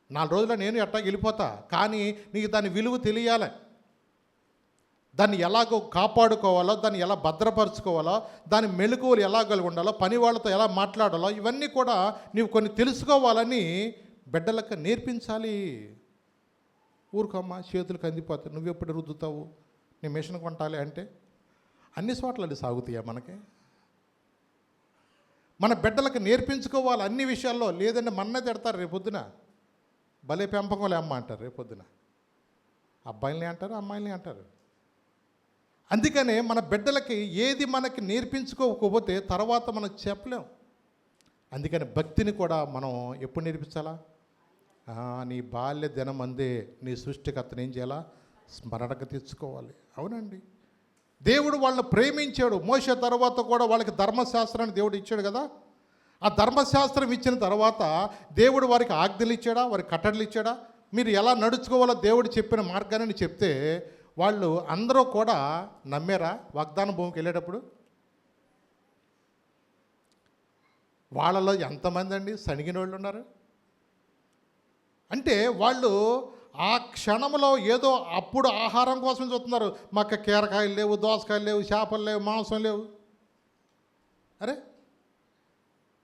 4 రోజుల్లో నేను ఎట్టాగ వెళ్ళిపోతా, కానీ నీకు దాని విలువ తెలియాలి. దాన్ని ఎలాగో కాపాడుకోవాలో, దాన్ని ఎలా భద్రపరచుకోవాలో, దాని మెలకువలు ఎలా కలిగి ఉండాలో, పని వాళ్ళతో ఎలా మాట్లాడాలో, ఇవన్నీ కూడా నీవు కొన్ని తెలుసుకోవాలని బిడ్డలకు నేర్పించాలి. ఊరుకోమ్మా చేతులకు అందిపోతాయి, నువ్వెప్పుడు రుద్దుతావు, నీ మిషన్ కొంటాలి అంటే అన్ని చోట్ల సాగుతాయా మనకి? మన బిడ్డలకు నేర్పించుకోవాలి అన్ని విషయాల్లో. లేదంటే మన్నే తిడతారు రేపొద్దున, భలే పెంపకంలే అమ్మ అంటారు రేపొద్దున. అబ్బాయిల్ని అంటారు, అమ్మాయిల్ని అంటారు. అందుకనే మన బిడ్డలకి ఏది మనకి నేర్పించుకోకపోతే తర్వాత మనం చెప్పలేం. అందుకని భక్తిని కూడా మనం ఎప్పుడు నేర్పించాలా? నీ బాల్య దినం అందే నీ సృష్టికర్తను ఏం చేయాలా? స్మరణకు తెచ్చుకోవాలి. అవునండి, దేవుడు వాళ్ళని ప్రేమించాడు. మోషే తర్వాత కూడా వాళ్ళకి ధర్మశాస్త్రాన్ని దేవుడు ఇచ్చాడు కదా. ఆ ధర్మశాస్త్రం ఇచ్చిన తర్వాత దేవుడు వారికి ఆజ్ఞలు ఇచ్చాడా, వారికి కట్టడలు ఇచ్చాడా? మీరు ఎలా నడుచుకోవాలో దేవుడు చెప్పిన మార్గాన్ని చెప్తే వాళ్ళు అందరూ కూడా నమ్మారా? వాగ్దాన భూమికి వెళ్ళేటప్పుడు వాళ్ళలో ఎంతమంది అండి సణిగిన వాళ్ళు ఉన్నారు? అంటే వాళ్ళు ఆ క్షణంలో ఏదో అప్పుడు ఆహారం కోసం చూస్తున్నారు. మాకు కీరకాయలు లేవు, దోసకాయలు లేవు, చేపలు లేవు, మాంసం లేవు. అరే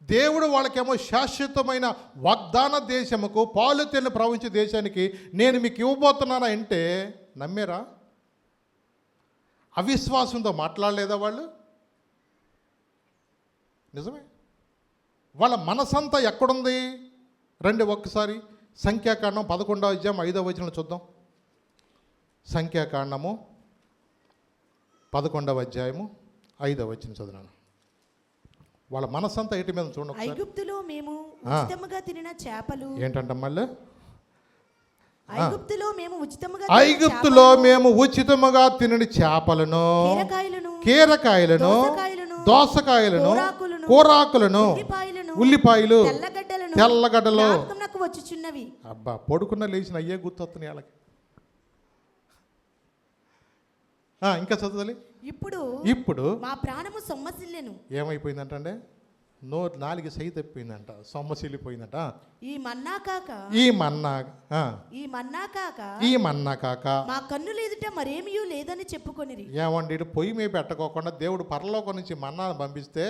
దేవుడు వాళ్ళకేమో శాశ్వతమైన వాగ్దాన దేశముకు, పాలు తేనె ప్రవహించే దేశానికి నేను మీకు ఇవ్వబోతున్నానా అంటే నమ్మారా? అవిశ్వాసంతో మాట్లాడలేదా వాళ్ళు? నిజమే. వాళ్ళ మనసంతా ఎక్కడుంది? రండి ఒక్కసారి సంఖ్యాకాండం 11వ అధ్యాయం 5వ వచనం చూద్దాం. సంఖ్యాకాండము 11వ అధ్యాయము 5వ వచనం చదువునాను. వాళ్ళ మనసంతా ఎటు మీద చూడండి. ఐగుప్తులో మేము ఉచితముగా తినిన చేపలు ఏంటంట మళ్ళీ? ఐగుప్తులో మేము ఉచితముగా తినిన చేపలను, కీరకాయలను, దోసకాయలను, కూరాకులను, ఉల్లిపాయలు, తెల్లగడ్డలు వచ్చుచున్నవి. అబ్బా పొడుకున్న లేచిన అయ్యే గుర్తొస్తున్నాయి వాళ్ళకి. ఇంకా చదవాలి. ఇప్పుడు మా ప్రాణము సొమ్మసిల్లెను. ఏమైపోయిందంటే నాలుగు సై తప్పిందంట, సొమ్మసిల్లిపోయిందంట. ఈ మన్నా కాక మా కన్నులు ఎదుట మరేమీ లేదని చెప్పుకొనిరి. ఏమండి పొయ్యి మీద పెట్టకోకుండా దేవుడు పరలోకం నుంచి మన్నాను పంపిస్తే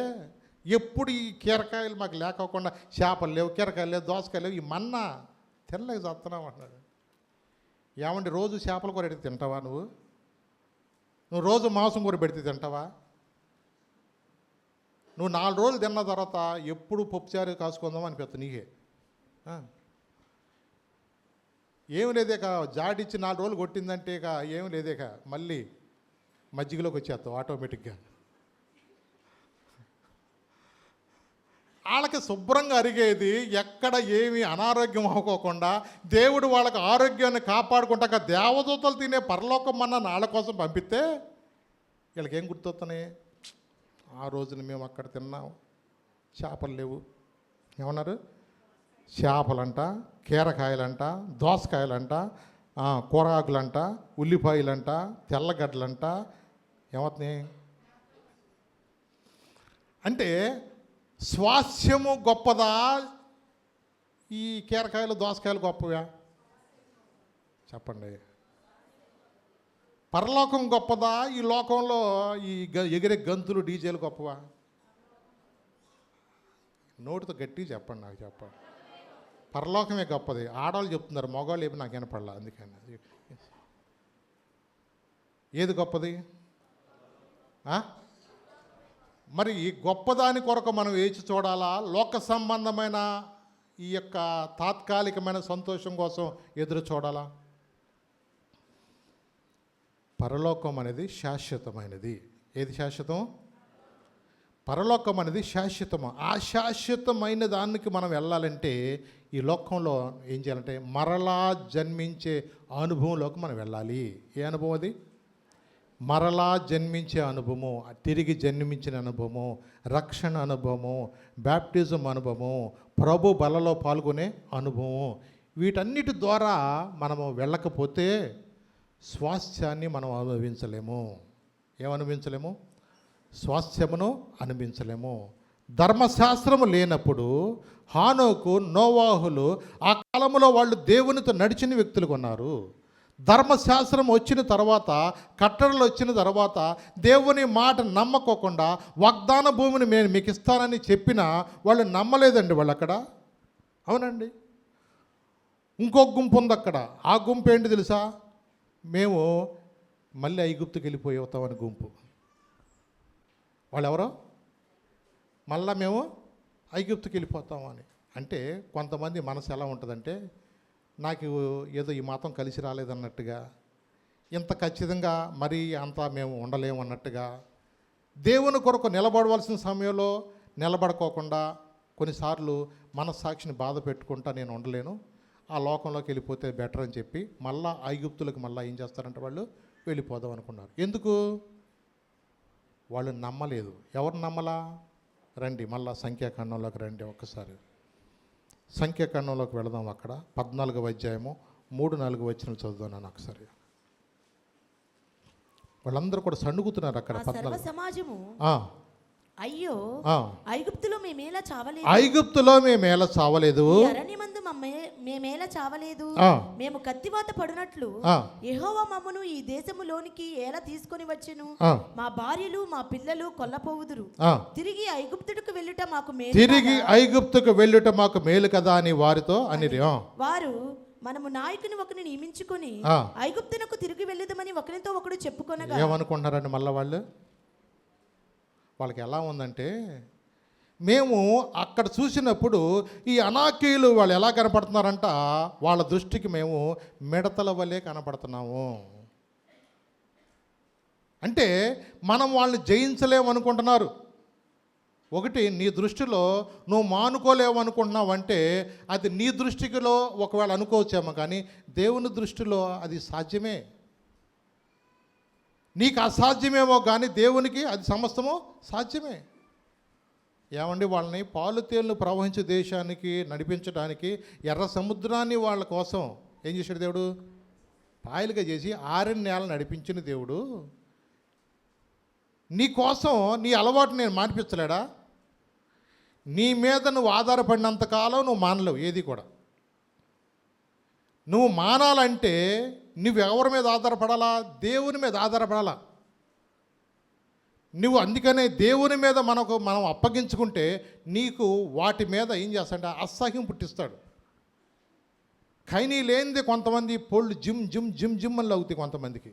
ఎప్పుడు ఈ కీరకాయలు మాకు లేకోకుండా, చేపలు లేవు, కీరకాయలు లేవు, దోసకాయలు లేవు, ఈ మన్నా తెల్లగా చస్తున్నావు అంటున్నాడు. ఏమండి రోజు చేపల కూర పెడితే తింటావా? నువ్వు రోజు మాంసం కూర పెడితే తింటావా? నువ్వు 4 రోజులు తిన్న తర్వాత ఎప్పుడు పప్పుచారు కాసుకుందాం అనిపిస్తుంది నీకే. ఏమి లేదేక జాడిచ్చి 4 రోజులు కొట్టిందంటే ఇక ఏమి లేదేక మళ్ళీ మజ్జిగలోకి వచ్చేస్తావు ఆటోమేటిక్గా. వాళ్ళకి శుభ్రంగా అరిగేది, ఎక్కడ ఏమి అనారోగ్యం అవ్వకోకుండా దేవుడు వాళ్ళకి ఆరోగ్యాన్ని కాపాడుకుంటాక దేవదూతలు తినే పరలోకం మన్నా వాళ్ళ కోసం పంపిస్తే వీళ్ళకి ఏం గుర్తొస్తున్నాయి? ఆ రోజున మేము అక్కడ తిన్నాం, చేపలు లేవు. ఏమన్నారు? చేపలంట, కీరకాయలంట, దోసకాయలంట, కూరాకులంట, ఉల్లిపాయలంట, తెల్లగడ్డలంట, ఏమవుతున్నాయి అంటే స్వాస్థ్యము గొప్పదా, ఈ కీరకాయలు దోసకాయలు గొప్పవా చెప్పండి? పరలోకం గొప్పదా, ఈ లోకంలో ఈ ఎగిరే గంతులు డీజేలు గొప్పవా? నోటితో గట్టిగా చెప్పండి, నాకు చెప్పండి. పరలోకమే గొప్పది. ఆడవాళ్ళు చెప్తున్నారు, మగవాళ్ళు ఏమి నాకు వినపడలా. అందుకని ఏది గొప్పది? మరి ఈ గొప్పదాని కొరకు మనం వేచి చూడాలా, లోక సంబంధమైన ఈ యొక్క తాత్కాలికమైన సంతోషం కోసం ఎదురు చూడాలా? పరలోకం అనేది శాశ్వతమైనది. ఏది శాశ్వతం? పరలోకం అనేది శాశ్వతము. ఆ శాశ్వతమైన దానికి మనం వెళ్ళాలంటే ఈ లోకంలో ఏం చేయాలంటే మరలా జన్మించే అనుభవంలోకి మనం వెళ్ళాలి. ఏ అనుభవం అది? మరలా జన్మించే అనుభవము, తిరిగి జన్మించిన అనుభవము, రక్షణ అనుభవము, బ్యాప్టిజం అనుభవము, ప్రభు బలలో పాల్గొనే అనుభవం. వీటన్నిటి ద్వారా మనము వెళ్ళకపోతే స్వాస్థ్యాన్ని మనం అనుభవించలేము. ఏమనుభవించలేము? స్వాస్థ్యమును అనుభవించలేము. ధర్మశాస్త్రము లేనప్పుడు హానోకు, నోవాహులు ఆ కాలంలో వాళ్ళు దేవునితో నడిచిన వ్యక్తులు ఉన్నారు. ధర్మశాస్త్రం వచ్చిన తర్వాత, కట్టడలు వచ్చిన తర్వాత దేవుని మాట నమ్మకోకుండా వాగ్దాన భూమిని నేను మీకు ఇస్తానని చెప్పినా వాళ్ళు నమ్మలేదండి. వాళ్ళు అక్కడ, అవునండి. ఇంకొక గుంపు ఉంది అక్కడ. ఆ గుంపు ఏంటి తెలుసా? మేము మళ్ళీ ఐగుప్తుకి వెళ్ళిపోతామని గుంపు. వాళ్ళు ఎవరో మళ్ళీ మేము ఐగుప్తుకి వెళ్ళిపోతామని. అంటే కొంతమంది మనసు ఎలా ఉంటుందంటే, నాకు ఏదో ఈ మతం కలిసి రాలేదన్నట్టుగా, ఇంత ఖచ్చితంగా మరీ అంతా మేము ఉండలేము అన్నట్టుగా, దేవుని కొరకు నిలబడవలసిన సమయంలో నిలబడుకోకుండా కొన్నిసార్లు మనస్సాక్షిని బాధ పెట్టుకుంటా నేను ఉండలేను, ఆ లోకంలోకి వెళ్ళిపోతే బెటర్ అని చెప్పి మళ్ళా ఐగుప్తులకు మళ్ళీ ఏం చేస్తారంటే వాళ్ళు వెళ్ళిపోదాం అనుకున్నారు. ఎందుకు? వాళ్ళు నమ్మలేదు. ఎవరు నమ్మలా? రండి మళ్ళా సంఖ్యాకాండంలోకి రండి ఒక్కసారి. సంఖ్యాకాండంలోకి వెళదాం. అక్కడ 14వ అధ్యాయము 3-4 వచనాలు చదువుతున్నాను ఒకసారి. వాళ్ళందరూ కూడా సణుగుతున్నారు అక్కడ. 14 సమాజము అయ్యో, ఐగుప్తులో మేమేలా చావలేదు, ఐగుప్తులో మేమేలా చావలేదు, అరణ్యమందు మేమేలా చావలేదు, మేము కత్తివాత పడినట్లు యెహోవా మమ్మను ఈ దేశములోనికి ఎలా తీసుకొని వచ్చెను, మా భార్యలు మా పిల్లలు కొల్లపోవుదురు, తిరిగి ఐగుప్తుకు వెళ్ళుట మాకు మేలు, తిరిగి ఐగుప్తుకు వెళ్ళుట మాకు మేలు కదా అని వారితో అనిరి. వారు మనము నాయకుని ఒకరిని నియమించుకొని ఐగుప్తునకు తిరిగి వెళ్ళుదామని ఒకరితో ఒకడు చెప్పుకొనగా. ఏమనుకుంటున్నారండి మళ్ళీ వాళ్ళకి ఎలా ఉందంటే, మేము అక్కడ చూసినప్పుడు ఈ అనాకీయులు వాళ్ళు ఎలా కనపడుతున్నారంట, వాళ్ళ దృష్టికి మేము మిడతల వలె కనపడుతున్నాము. అంటే మనం వాళ్ళని జయించలేము అనుకుంటున్నారు. ఒకటి, నీ దృష్టిలో నువ్వు మానుకోలేవు అనుకుంటున్నావు అంటే అది నీ దృష్టిలో ఒకవేళ అనుకోవచ్చేమో, కానీ దేవుని దృష్టిలో అది సాధ్యమే. నీకు అసాధ్యమేమో కానీ దేవునికి అది సమస్తము సాధ్యమే. ఏమండి, వాళ్ళని పాలు తేళ్లు ప్రవహించే దేశానికి నడిపించడానికి ఎర్ర సముద్రాన్ని వాళ్ళ కోసం ఏం చేశాడు దేవుడు? పాయలుగా చేసి ఆరిన నేల నడిపించిన దేవుడు నీ కోసం నీ అలవాటు నేను మానిపించలేడా? నీ మీద నువ్వు ఆధారపడినంతకాలం నువ్వు మానలేవు ఏది కూడా. నువ్వు మానాలంటే నువ్వు ఎవరి మీద ఆధారపడాలా? దేవుని మీద ఆధారపడాలా. నువ్వు అందుకనే దేవుని మీద మనం అప్పగించుకుంటే నీకు వాటి మీద ఏం చేస్తాడంటే అసహ్యం పుట్టిస్తాడు. ఖైనీ లేనిది కొంతమంది పొళ్ళు జిమ్ జిమ్ జిమ్ జిమ్ అని అవుతాయి కొంతమందికి.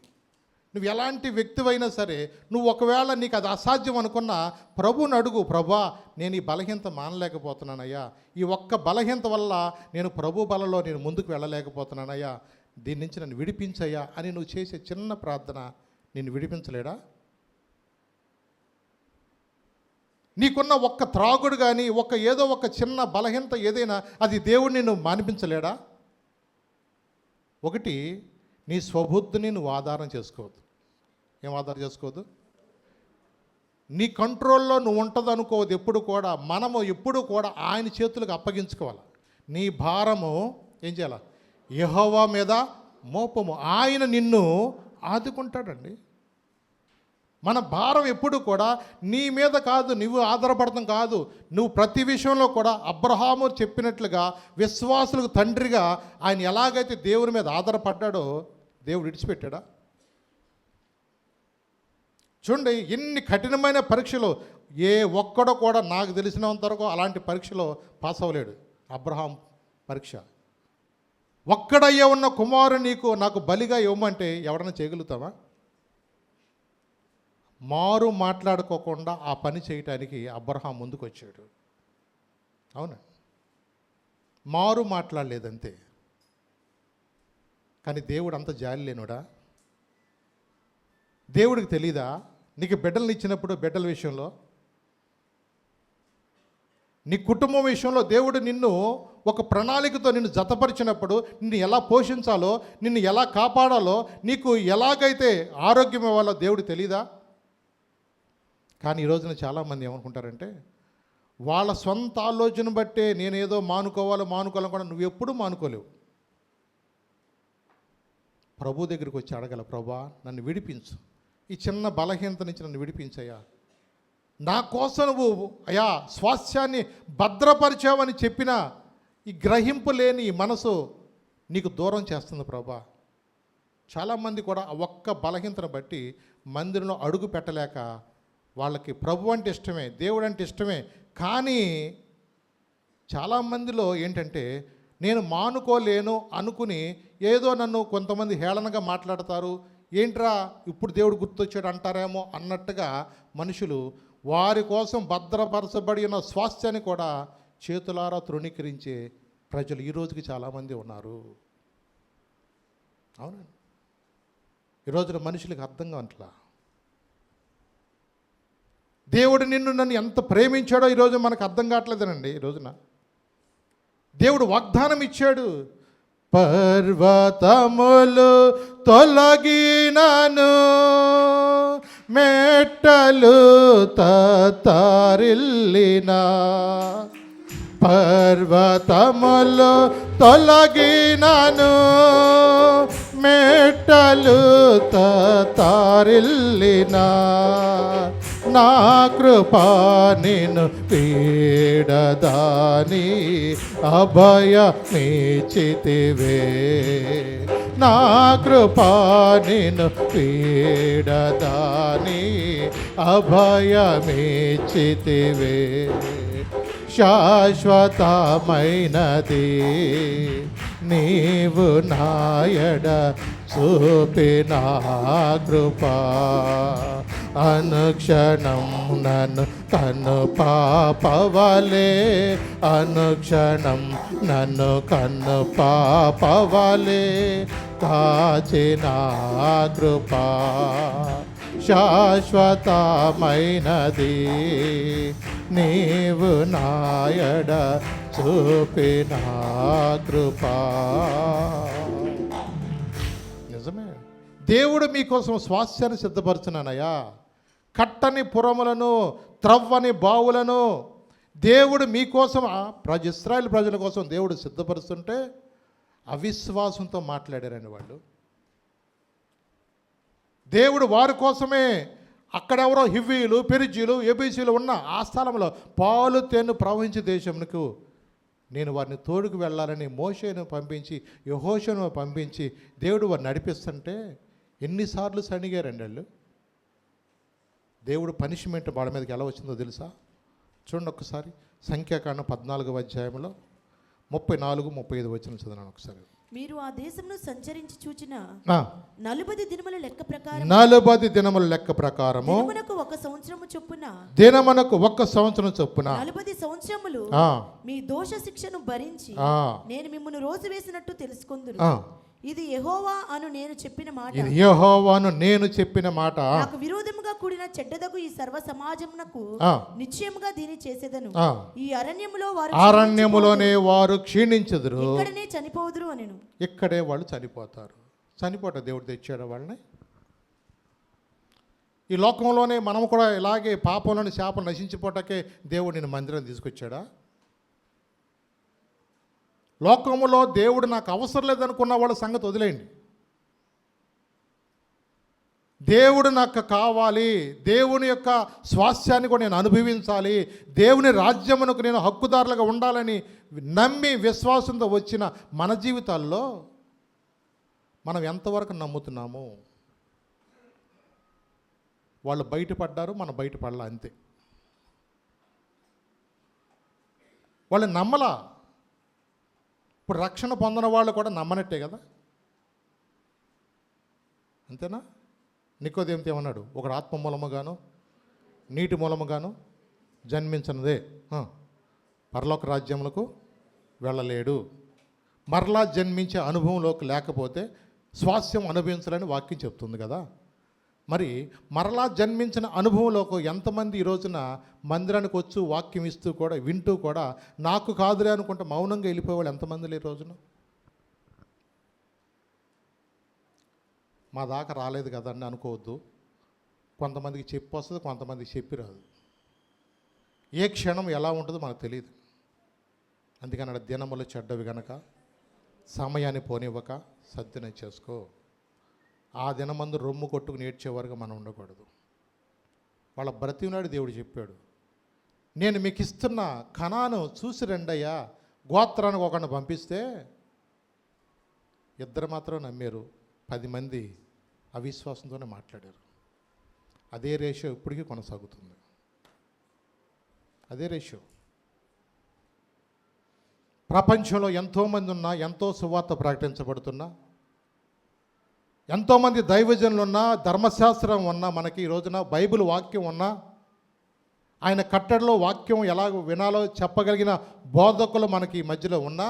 నువ్వు ఎలాంటి వ్యక్తివైనా సరే, నువ్వు ఒకవేళ నీకు అది అసాధ్యం అనుకున్నా ప్రభువుని అడుగు, ప్రభా నేను ఈ బలహీనత మానలేకపోతున్నానయ్యా, ఈ ఒక్క బలహీనత వల్ల నేను ప్రభు బలలో నేను ముందుకు వెళ్ళలేకపోతున్నానయ్యా, దీని నుంచి నన్ను విడిపించయ్యా అని నువ్వు చేసే చిన్న ప్రార్థన నిన్ను విడిపించలేడా? నీకున్న ఒక్క త్రాగుడు కానీ ఏదో ఒక చిన్న బలహీనత ఏదైనా అది దేవుడిని నువ్వు మానిపించలేడా? ఒకటి, నీ స్వబుద్ధిని నువ్వు ఆధారం చేసుకోవద్దు. ఏం ఆధారం చేసుకోవద్దు? నీ కంట్రోల్లో నువ్వు ఉంటుంది అనుకోవద్దు. ఎప్పుడు కూడా మనము ఎప్పుడు కూడా ఆయన చేతులకు అప్పగించుకోవాలి. నీ భారము ఏం చేయాలి? యెహోవా మీద మోపము. ఆయన నిన్ను ఆదుకుంటాడండి. మన భారం ఎప్పుడు కూడా నీ మీద కాదు, నువ్వు ఆధారపడటం కాదు. నువ్వు ప్రతి విషయంలో కూడా అబ్రహాము చెప్పినట్లుగా విశ్వాసులకు తండ్రిగా ఆయన ఎలాగైతే దేవుని మీద ఆధారపడ్డాడో దేవుడు విడిచిపెట్టాడా? చూడండి, ఎన్ని కఠినమైన పరీక్షలు, ఏ ఒక్కడో కూడా నాకు తెలిసినంత వరకు అలాంటి పరీక్షలో పాస్ అవ్వలేడు. అబ్రహాం పరీక్ష, ఒక్కడయ్యే ఉన్న కుమారుడు నాకు బలిగా ఇవ్వమంటే ఎవడన్నా చేయగలుగుతావా? మారు మాట్లాడుకోకుండా ఆ పని చేయటానికి అబ్రహాం ముందుకు వచ్చాడు. అవునా? మారు మాట్లాడలేదంతే. కానీ దేవుడు అంత జాలి లేనుడా? దేవుడికి తెలీదా నీకు బిడ్డలను ఇచ్చినప్పుడు, బిడ్డల విషయంలో, నీ కుటుంబం విషయంలో దేవుడు నిన్ను ఒక ప్రణాళికతో నిన్ను జతపరిచినప్పుడు నిన్ను ఎలా పోషించాలో, నిన్ను ఎలా కాపాడాలో, నీకు ఎలాగైతే ఆరోగ్యం ఇవ్వాలో దేవుడు తెలీదా? కానీ ఈ రోజున చాలామంది ఏమనుకుంటారంటే, వాళ్ళ సొంత ఆలోచన బట్టే నేనేదో మానుకోవాలనుకున్నా నువ్వు ఎప్పుడూ మానుకోలేవు. ప్రభు దగ్గరికి వచ్చి అడగల, ప్రభా నన్ను విడిపించు, ఈ చిన్న బలహీనత నుంచి నన్ను విడిపించయ్యా, నా కోసం నువ్వు అయ్యా స్వాస్థ్యాన్ని భద్రపరిచావని చెప్పిన ఈ గ్రహింపు లేని ఈ మనసు నీకు దూరం చేస్తుంది ప్రభా. చాలామంది కూడా ఆ ఒక్క బలహీనతను బట్టి మందిరంలో అడుగు పెట్టలేక, వాళ్ళకి ప్రభు అంటే ఇష్టమే, దేవుడు అంటే ఇష్టమే, కానీ చాలామందిలో ఏంటంటే నేను మానుకోలేను అనుకుని ఏదో నన్ను కొంతమంది హేళనగా మాట్లాడతారు, ఏంట్రా ఇప్పుడు దేవుడు గుర్తొచ్చాడు అంటారేమో అన్నట్టుగా మనుషులు వారి కోసం భద్రపరచబడిన స్వాస్థ్యాన్ని కూడా చేతులారా తృణీకరించే ప్రజలు ఈ రోజుకి చాలామంది ఉన్నారు. అవునండి, ఈ రోజున మనుషులకు అర్థం కావట్లా. దేవుడు నన్ను ఎంత ప్రేమించాడో ఈరోజు మనకు అర్థం కావట్లేదనండి. ఈ రోజున దేవుడు వాగ్దానం ఇచ్చాడు, పర్వతములు తొలగినను మెట్టలు తత్తరిల్లినా, పర్వతములు తొలగినను మెట్టలు తత్తరిల్లినా, నా కృపా నిన్ను పీడదాని అభయమిచ్చితివే, నా కృపా నిన్ను పీడదాని అభయమిచ్చితివే, శాశ్వతమైనది నీవు నాయడ చూపిన కృపా, అనుక్షణం నన్ను కన్ను పాపవలే, అనుక్షణం నన్ను కన్ను పాపవలే కాచిన కృపా, శాశ్వతమైనది నీవు నాయడ చూపిన కృపా. నిజమే, దేవుడు మీకోసం స్వాస్థ్యాన్ని సిద్ధపరచున్నానయ్యా, కట్టని పురములను త్రవ్వని బావులను దేవుడు మీకోసం ఇశ్రాయేలు ప్రజల కోసం దేవుడు సిద్ధపరుస్తుంటే అవిశ్వాసంతో మాట్లాడారండి వాళ్ళు. దేవుడు వారి కోసమే అక్కడెవరో హివ్వీలు, పెరిజీలు, ఎబీసీలు ఉన్న ఆ స్థలంలో పాలు తేనె ప్రవహించే దేశంకు నేను వారిని తోడుకు వెళ్ళాలని మోషేను పంపించి, యెహోషును పంపించి దేవుడు వారిని నడిపిస్తుంటే ఎన్నిసార్లు సణిగారండి వాళ్ళు. దేవుడు పనిష్మెంట్ వాళ్ళ మీదకి ఎలా వచ్చిందో తెలుసా? చూడండి ఒక్కసారి, సంఖ్యాకాండం 14వ అధ్యాయంలో 34-35 వచనం చదివాను ఒకసారి. మీరు ఆ దేశంలో సంచరించి చూచిన 40 దినముల లెక్క ప్రకారం, 40 దినముల లెక్క ప్రకారము దినమునకు 1 సంవత్సరము చొప్పున, దినమునకు 1 సంవత్సరం చొప్పున 40 సంవత్సరములు మీ దోష శిక్షను భరించి నేను మిమ్మును రోజు వేసినట్టు తెలుసుకుందును. ఇది యెహోవా అను నేను చెప్పిన మాట, ఇది యెహోవాను నేను చెప్పిన మాట. నాకు విరోధముగా కూడిన చెడ్డదగు ఈ సర్వ సమాజమునకు నిశ్చయముగా దీని చేసేదను. ఈ అరణ్యములోనే వారు క్షీణించుదురు, ఇక్కడనే చనిపోదురు అనెను. ఇక్కడే వాళ్ళు చనిపోతారు. చనిపోట దేవుడు తెచ్చాడు వాళ్ళని. ఈ లోకంలోనే మనం కూడా ఇలాగే పాపంలోని శాపం నశించిపోటాకే దేవుడు నేను మందిరం తీసుకొచ్చాడా? లోకములో దేవుడు నాకు అవసరం లేదనుకున్న వాళ్ళ సంగతి వదిలేయండి. దేవుడు నాకు కావాలి, దేవుని యొక్క స్వాస్థ్యాన్ని కూడా నేను అనుభవించాలి, దేవుని రాజ్యమునకు నేను హక్కుదారులుగా ఉండాలని నమ్మి విశ్వాసంతో వచ్చిన మన జీవితాల్లో మనం ఎంతవరకు నమ్ముతున్నాము? వాళ్ళు బయటపడ్డారు, మనం బయటపడలా, అంతే. వాళ్ళు నమ్మలా. ఇప్పుడు రక్షణ పొందిన వాళ్ళు కూడా నమ్మనట్టే కదా, అంతేనా? నికోదేముతో ఏమన్నాడు? ఒకడు ఆత్మ మూలముగాను నీటి మూలముగాను జన్మించినదే పరలోక రాజ్యములకు వెళ్ళలేడు. మరలా జన్మించే అనుభవంలోకి లేకపోతే స్వాస్థ్యం అనుభవించాలని వాక్యం చెప్తుంది కదా. మరి మరలా జన్మించిన అనుభవంలోకి ఎంతమంది ఈ రోజున మందిరానికి వచ్చి వాక్యం ఇస్తూ కూడా వింటూ కూడా నాకు కాదులే అనుకుంటే మౌనంగా వెళ్ళిపోయేవాళ్ళు ఎంతమంది లేరు ఈ రోజున? మా దాకా రాలేదు కదండి అనుకోవద్దు. కొంతమందికి చెప్పి వస్తుంది, కొంతమందికి చెప్పి రాదు. ఏ క్షణం ఎలా ఉంటుందో మనకు తెలియదు. అందుకని దినములు చెడ్డవి గనక సమయాన్ని పోనివ్వక సద్వినియోగం చేసుకో. ఆ దినమందు రొమ్ము కొట్టుకు నేర్చేవారుగా మనం ఉండకూడదు. వాళ్ళ బ్రతినాడు దేవుడు చెప్పాడు, నేను మీకు ఇస్తున్న కణాను చూసి రండయ్యా, గోత్రానికి ఒకరిని పంపిస్తే ఇద్దరు మాత్రం నమ్మారు, 10 మంది అవిశ్వాసంతోనే మాట్లాడారు. అదే రేషియో ఇప్పటికీ కొనసాగుతుంది. అదే రేషియో. ప్రపంచంలో ఎంతోమంది ఉన్నా, ఎంతో సువార్త ప్రకటించబడుతున్నా, ఎంతోమంది దైవజనులు ఉన్నా, ధర్మశాస్త్రం ఉన్నా, మనకి ఈ రోజున బైబిల్ వాక్యం ఉన్నా, ఆయన కట్టడిలో వాక్యం ఎలా వినాలో చెప్పగలిగిన బోధకులు మనకి ఈ మధ్యలో ఉన్నా,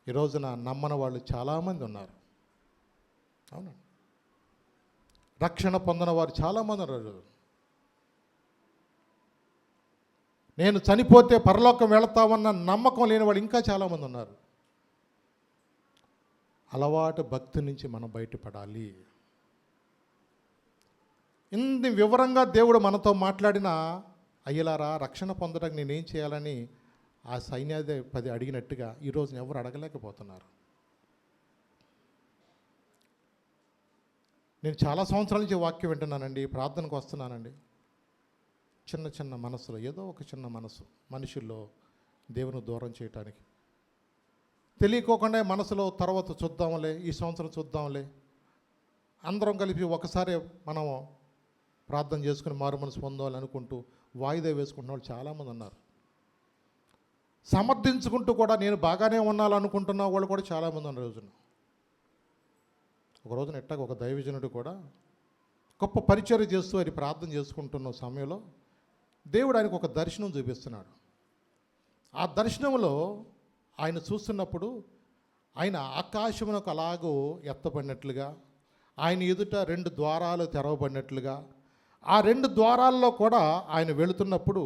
ఈ రోజున నమ్మని వాళ్ళు చాలామంది ఉన్నారు. అవును, రక్షణ పొందిన వారు చాలామంది ఉన్నారు. నేను చనిపోతే పరలోకం వెళతామన్న నమ్మకం లేని వాళ్ళు ఇంకా చాలామంది ఉన్నారు. అలవాటు భక్తి నుంచి మనం బయటపడాలి. ఇన్ని వివరంగా దేవుడు మనతో మాట్లాడిన అయ్యలారా, రక్షణ పొందడానికి నేనేం చేయాలని ఆ సైన్యాధిపతి అడిగినట్టుగా ఈరోజు ఎవరు అడగలేకపోతున్నారు. నేను చాలా సంవత్సరాల నుంచి వాక్యం వింటున్నానండి, ప్రార్థనకు వస్తున్నానండి. చిన్న చిన్న మనసులో ఏదో ఒక చిన్న మనసు మనుషుల్లో దేవుని దూరం చేయటానికి తెలియకోకుండా మనసులో తర్వాత చూద్దాంలే, ఈ సంవత్సరం చూద్దాంలే, అందరం కలిపి ఒకసారి మనం ప్రార్థన చేసుకుని మారు మనసు పొందాలి అనుకుంటూ వాయిదా వేసుకుంటున్న వాళ్ళు చాలామంది ఉన్నారు. సమర్థించుకుంటూ కూడా నేను బాగానే ఉన్నాలనుకుంటున్న వాళ్ళు కూడా చాలామంది ఉన్నారు. రోజున ఒక రోజున ఎట్టాగ ఒక దైవజనుడు కూడా గొప్ప పరిచర్య చేస్తూ అది ప్రార్థన చేసుకుంటున్న సమయంలో దేవుడు ఆయనకు ఒక దర్శనం చూపిస్తున్నాడు. ఆ దర్శనంలో ఆయన చూస్తున్నప్పుడు ఆయన ఆకాశమునకు అలాగూ ఎత్తబడినట్లుగా, ఆయన ఎదుట 2 ద్వారాలు తెరవబడినట్లుగా, ఆ 2 ద్వారాల్లో కూడా ఆయన వెళుతున్నప్పుడు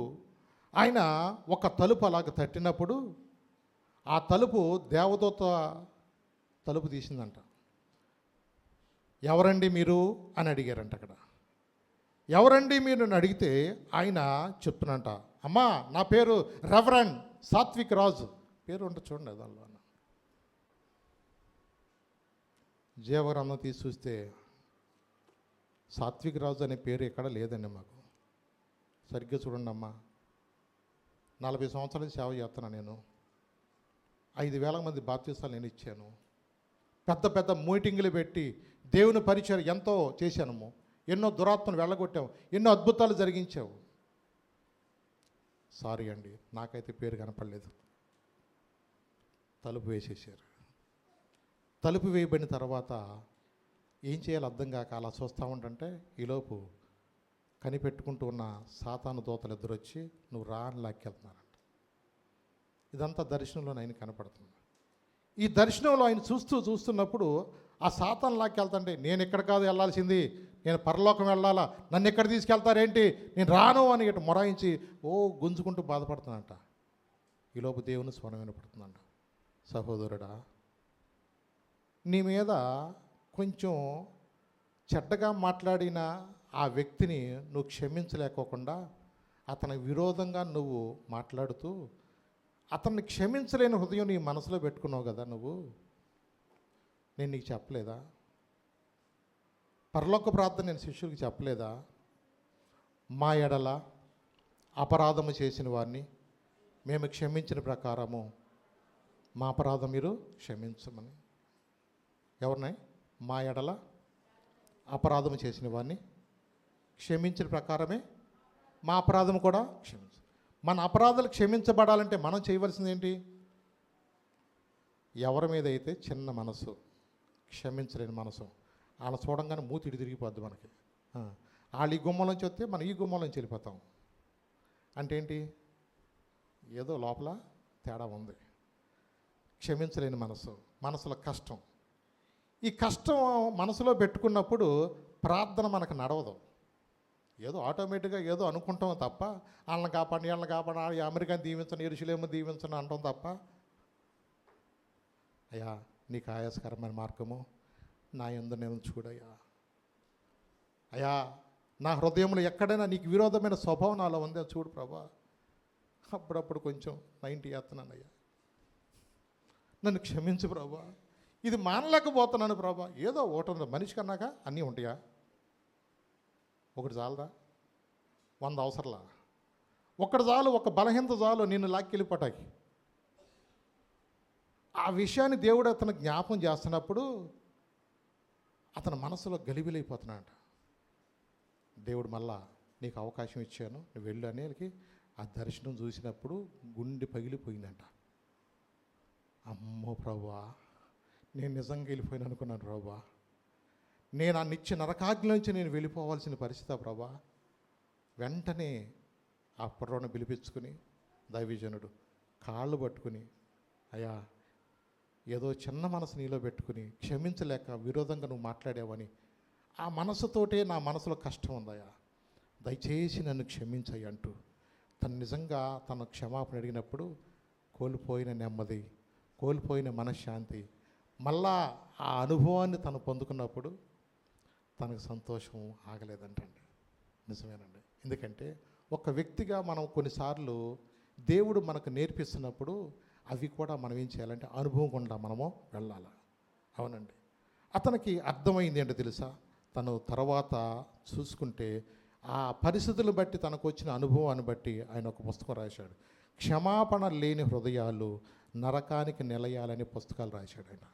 ఆయన ఒక తలుపు అలాగ తట్టినప్పుడు ఆ తలుపు దేవదూత తలుపు తీసిందంట. ఎవరండి మీరు అని అడిగారంట. అక్కడ ఎవరండి మీరు అని అడిగితే ఆయన చెప్తున్నంట, అమ్మా నా పేరు రెవరెండ్ సాత్విక్ రాజు, పేరు ఉంటుంది చూడండి దానిలో. జీవగ్రంథం తీసి చూస్తే సాత్విక్ రాజు అనే పేరు ఎక్కడ లేదండి మాకు. సరిగ్గా చూడండి అమ్మా, 40 సంవత్సరాలు సేవ చేస్తున్నాను నేను. 5,000 మంది బాప్తీసాలు నేను ఇచ్చాను. పెద్ద పెద్ద మీటింగులు పెట్టి దేవుని పరిచయం ఎంతో చేశాను. ఎన్నో దురాత్మను వెళ్ళగొట్టావు, ఎన్నో అద్భుతాలు జరిగించావు. సారీ అండి, నాకైతే పేరు కనపడలేదు. తలుపు వేసేసారు. తలుపు వేయబడిన తర్వాత ఏం చేయాలో అర్థం కాక అలా చూస్తూ ఉంటుంటే ఈలోపు కనిపెట్టుకుంటూ ఉన్న సాతాను దూతలు ఇద్దరు వచ్చి నువ్వు రా అని లాక్కెళ్తున్నారంట. ఇదంతా దర్శనంలో ఆయన కనపడుతుంది. ఈ దర్శనంలో ఆయన చూస్తున్నప్పుడు ఆ సాతాను లాక్కెళ్తుంటే నేను ఇక్కడ కాదు వెళ్ళాల్సింది, నేను పరలోకం వెళ్ళాలా, నన్ను ఎక్కడ తీసుకెళ్తారేంటి, నేను రాను అని ఇటు మొరాయించి గుంజుకుంటూ బాధపడుతున్నానంట. ఈలోపు దేవుని స్వరం వినపడుతుందంట, సహోదరుడా నీ మీద కొంచెం చెడ్డగా మాట్లాడిన ఆ వ్యక్తిని నువ్వు క్షమించలేకోకుండా అతని విరోధంగా నువ్వు మాట్లాడుతూ అతన్ని క్షమించలేని హృదయం నీ మనసులో పెట్టుకున్నావు కదా, నువ్వు నేను నీకు చెప్పలేదా? పరలోక ప్రార్థన నేను శిష్యుడికి చెప్పలేదా? మా ఎడల అపరాధము చేసిన వారిని మేము క్షమించిన ప్రకారము మా అపరాధం మీరు క్షమించమని. ఎవరినై? మా ఎడల అపరాధము చేసిన వారిని క్షమించిన ప్రకారమే మా అపరాధం కూడా క్షమించు. మన అపరాధాలు క్షమించబడాలంటే మనం చేయవలసింది ఏంటి? ఎవరి మీద అయితే చిన్న మనసు, క్షమించలేని మనసు, వాళ్ళ చూడంగానే మూతిడి తిరిగిపోద్ది మనకి. వాళ్ళు ఈ గుమ్మలోంచి వస్తే మనం ఈ గుమ్మలోంచి వెళ్ళిపోతాం. అంటే ఏంటి? ఏదో లోపల తేడా ఉంది. క్షమించలేని మనసు, మనసులో కష్టం. ఈ కష్టం మనసులో పెట్టుకున్నప్పుడు ప్రార్థన మనకు నడవదు. ఏదో ఆటోమేటిక్గా ఏదో అనుకుంటాం తప్ప, వాళ్ళని కాపాడి వీళ్ళని కాపాడి అమెరికాని దీవించను, యెరూషలేము దీవించను అంటాం తప్ప, అయ్యా నీకు ఆయాసకరమైన మార్గము నా యందు నేను చూడయ్యా, అయ్యా నా హృదయంలో ఎక్కడైనా నీకు విరోధమైన స్వభావం నాలో ఉందే చూడు ప్రభా, అప్పుడప్పుడు కొంచెం 90 చేస్తున్నానయ్యా, నన్ను క్షమించు ప్రభా, ఇది మానలేకపోతున్నాను ప్రభా. ఏదో ఒకటి మనిషి కన్నాక అన్నీ ఉంటాయా? ఒకటి చాలదా? 100 అవసరంలా? ఒక్కటి చాలు, ఒక బలహీనత చాలు నిన్ను లాక్కెళ్ళిపోటాకి. ఆ విషయాన్ని దేవుడు అతను జ్ఞాపం చేస్తున్నప్పుడు అతని మనసులో గలిబిలైపోతున్నాడు. దేవుడు మళ్ళా నీకు అవకాశం ఇచ్చాను, నువ్వు వెళ్ళు అనేకి ఆ దర్శనం చూసినప్పుడు గుండె పగిలిపోయిందంట. అమ్మో ప్రభా, నేను నిజంగా వెళ్ళిపోయిన అనుకున్నాను ప్రభా, నేను ఆ నిత్య నరకాగ్ని నుంచి నేను వెళ్ళిపోవాల్సిన పరిస్థితి ప్రభా. వెంటనే ఆ కుర్రోని పిలిపించుకుని దైవజనుడు కాళ్ళు పట్టుకుని, అయ్యా ఏదో చిన్న మనసు నీలో పెట్టుకుని క్షమించలేక విరోధంగా నువ్వు మాట్లాడావని, ఆ మనసుతోటే నా మనసులో కష్టం ఉందయ్యా, దయచేసి నన్ను క్షమించయ్య అంటూ తను నిజంగా తన క్షమాపణ అడిగినప్పుడు కోల్పోయిన నెమ్మది, కోల్పోయిన మనశ్శాంతి, మళ్ళా ఆ అనుభవాన్ని తను పొందుకున్నప్పుడు తనకు సంతోషం ఆగలేదంటండి. నిజమేనండి. ఎందుకంటే ఒక వ్యక్తిగా మనం కొన్నిసార్లు దేవుడు మనకు నేర్పిస్తున్నప్పుడు అవి కూడా మనం ఏం చేయాలంటే అనుభవం గుండా మనము వెళ్ళాలి. అవునండి. అతనికి అర్థమైంది ఏంటో తెలుసా? తను తర్వాత చూసుకుంటే ఆ పరిస్థితులను బట్టి తనకు వచ్చిన అనుభవాన్ని బట్టి ఆయన ఒక పుస్తకం రాశాడు. క్షమాపణ లేని హృదయాలు నరకానికి నిలయాలని పుస్తకాలు రాశాడు ఆయన.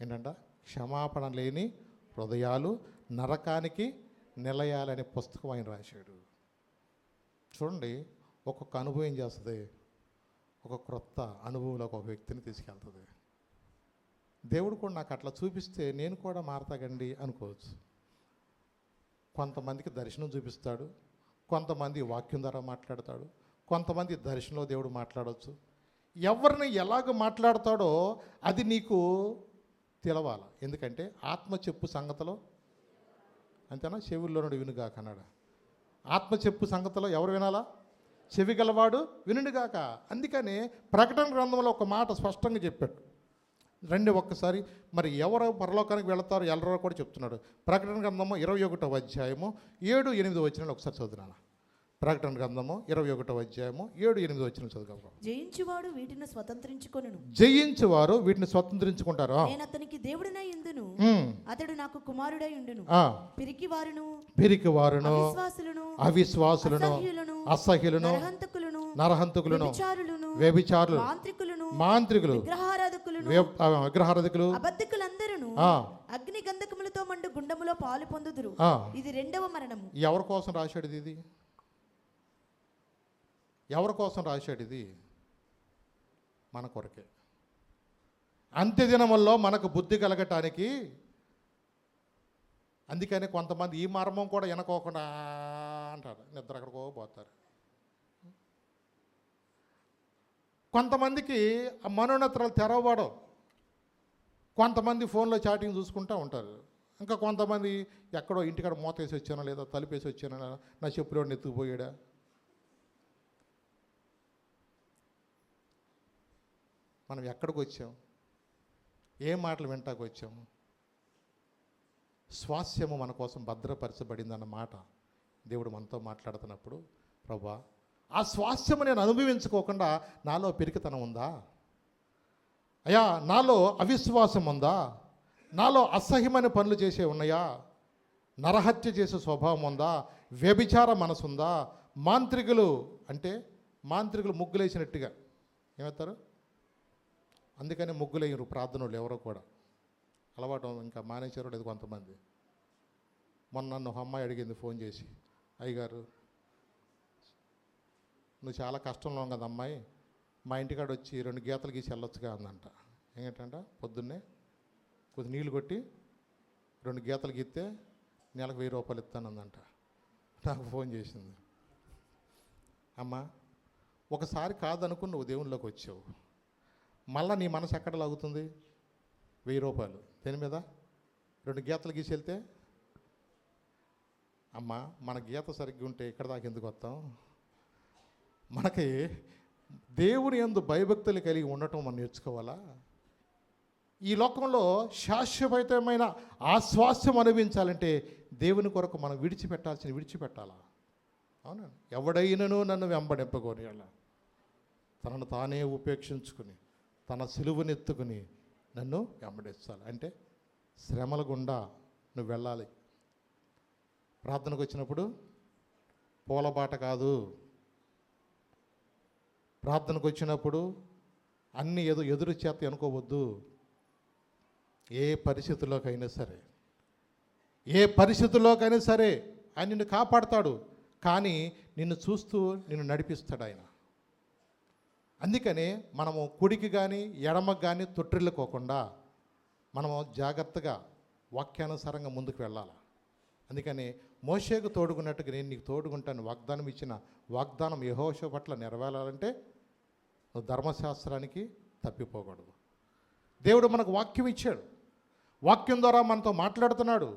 ఏంటంట? క్షమాపణ లేని హృదయాలు నరకానికి నిలయాలనే పుస్తకం ఆయన రాశాడు. చూడండి, ఒక్కొక్క అనుభవం ఏం చేస్తుంది? ఒక క్రొత్త అనుభవంలోకి ఒక వ్యక్తిని తీసుకెళ్తుంది. దేవుడు కూడా నాకు అట్లా చూపిస్తే నేను కూడా మారతాగండి అనుకోవచ్చు. కొంతమందికి దర్శనం చూపిస్తాడు, కొంతమంది వాక్యం ద్వారా మాట్లాడతాడు, కొంతమంది దర్శనంలో దేవుడు మాట్లాడవచ్చు. ఎవరిని ఎలాగ మాట్లాడతాడో అది నీకు తెలవాలి. ఎందుకంటే ఆత్మ చెప్పు సంగతిలో, అంతేనా? చెవుల్లో నుండి వినుగాక అన్నాడు. ఆత్మ చెప్పు సంగతిలో ఎవరు వినాలా? చెవి గలవాడు వినుగాక. అందుకని ప్రకటన గ్రంథంలో ఒక మాట స్పష్టంగా చెప్పాడు. రండి ఒక్కసారి, మరి ఎవరు పరలోకానికి వెళతారు ఎల్లరో కూడా చెప్తున్నాడు. ప్రకటన గ్రంథము 21వ అధ్యాయము 7-8 వచనాలు ఒకసారి చదువుతున్నాను. ప్రకటన గ్రంథము 21వ అధ్యాయము 7-8 వచనం చదువుకోవాలి. జయించువాడు వీటిని స్వతంత్రించుకొనును. జయించువారు వీటిని స్వతంత్రించుకుంటారు. నేను అతనికి దేవుడినై ఉండును, అతడు నాకు కుమారుడై ఉండును. పిరికివారును అవిశ్వాసులను అసహ్యులను నరహంతకులను వ్యభిచారులు మాంత్రికులు విగ్రహారాధకులు అబద్ధికులందరూ అగ్ని గంధకములతో మండు గుండములో పాలు పొందుదురు. ఇది రెండవ మరణము. ఎవరి కోసం రాశాడు ఇది? ఎవరి కోసం రాశాడు ఇది? మన కొరకే. అంత్యదినముల్లో మనకు బుద్ధి కలగటానికి. అందుకని కొంతమంది ఈ మర్మం కూడా వెనకోకుండా అంటారు, నిద్ర అక్కడికో పోతారు. కొంతమందికి ఆ మనోనేత్రాలు తెరవబడవు. కొంతమంది ఫోన్లో చాటింగ్ చూసుకుంటూ ఉంటారు. ఇంకా కొంతమంది ఎక్కడో ఇంటికాడ మూత వేసి వచ్చానో లేదా తలుపేసి వచ్చానో, నా చెప్పులో ఎత్తుకుపోయాడా. మనం ఎక్కడికి వచ్చాం? ఏ మాటలు వింటాకు వచ్చాము? స్వాస్యము మన కోసం భద్రపరచబడిందన్న మాట దేవుడు మనతో మాట్లాడుతున్నప్పుడు, ప్రభా ఆ స్వాస్యము నేను అనుభవించుకోకుండా నాలో పెరికితనం ఉందా? అయ్యా నాలో అవిశ్వాసం ఉందా? నాలో అసహ్యమైన పనులు చేసే ఉన్నాయా? నరహత్య చేసే స్వభావం ఉందా, వ్యభిచార మనసు ఉందా, మాంత్రికులు అంటే మాంత్రికులు ముగ్గులేసినట్టుగా ఏమవుతారు, అందుకని ముగ్గులేయరు ప్రార్థనలు ఎవరో కూడా, అలవాటు ఇంకా మానేశారో లేదు కొంతమంది. మొన్న నన్ను ఒక అమ్మాయి అడిగింది ఫోన్ చేసి, అయ్యగారు నువ్వు చాలా కష్టంలో ఉంది కదా అమ్మాయి, మా ఇంటికాడ వచ్చి 2 గీతలు గీసి వెళ్ళొచ్చుగా అందంట. ఏంటంట, పొద్దున్నే కొద్ది నీళ్ళు కొట్టి 2 గీతలు గీస్తే నెలకు 1000 రూపాయలు ఇస్తానందంట. నాకు ఫోన్ చేసింది, అమ్మ ఒకసారి కాదనుకుని నువ్వు దేవునిలోకి వచ్చావు, మళ్ళీ నీ మనసు ఎక్కడ లాగుతుంది, 1000 రూపాయలు దేని మీద 2 గీతలు గీసి వెళ్తే. అమ్మ మన గీత సరిగ్గా ఉంటే ఇక్కడ దాకా ఎందుకు వస్తాం, మనకి దేవుని యందు భయభక్తులు కలిగి ఉండటం మనం నేర్చుకోవాలా. ఈ లోకంలో శాశ్వతమైన ఆస్వాస్యం అనుభవించాలంటే దేవుని కొరకు మనం విడిచిపెట్టాలా. అవునా, ఎవడైనను నన్ను వెంబడింపగోని తనను తానే ఉపేక్షించుకుని తన సిలువనెత్తుకుని నన్ను వెంబడించాలి. అంటే శ్రమల గుండా నువ్వు వెళ్ళాలి. ప్రార్థనకు వచ్చినప్పుడు పూలబాట కాదు, ప్రార్థనకు వచ్చినప్పుడు అన్నీ ఎదురు చేత అనుకోవద్దు. ఏ పరిస్థితుల్లోకైనా సరే ఆయన నిన్ను కాపాడతాడు, కానీ నిన్ను చూస్తూ నిన్ను నడిపిస్తాడు ఆయన. అందుకని మనము కుడికి కానీ ఎడమకు కానీ తొట్టిల్లుకోకుండా మనము జాగ్రత్తగా వాక్యానుసారంగా ముందుకు వెళ్ళాలి. అందుకని మోషేకు తోడుకున్నట్టుగా నేను నీకు తోడుకుంటాను వాగ్దానం ఇచ్చిన వాగ్దానం యెహోషువ పట్ల నెరవేరాలంటే నువ్వు ధర్మశాస్త్రానికి తప్పిపోకూడదు. దేవుడు మనకు వాక్యం ఇచ్చాడు, వాక్యం ద్వారా మనతో మాట్లాడుతున్నాడు.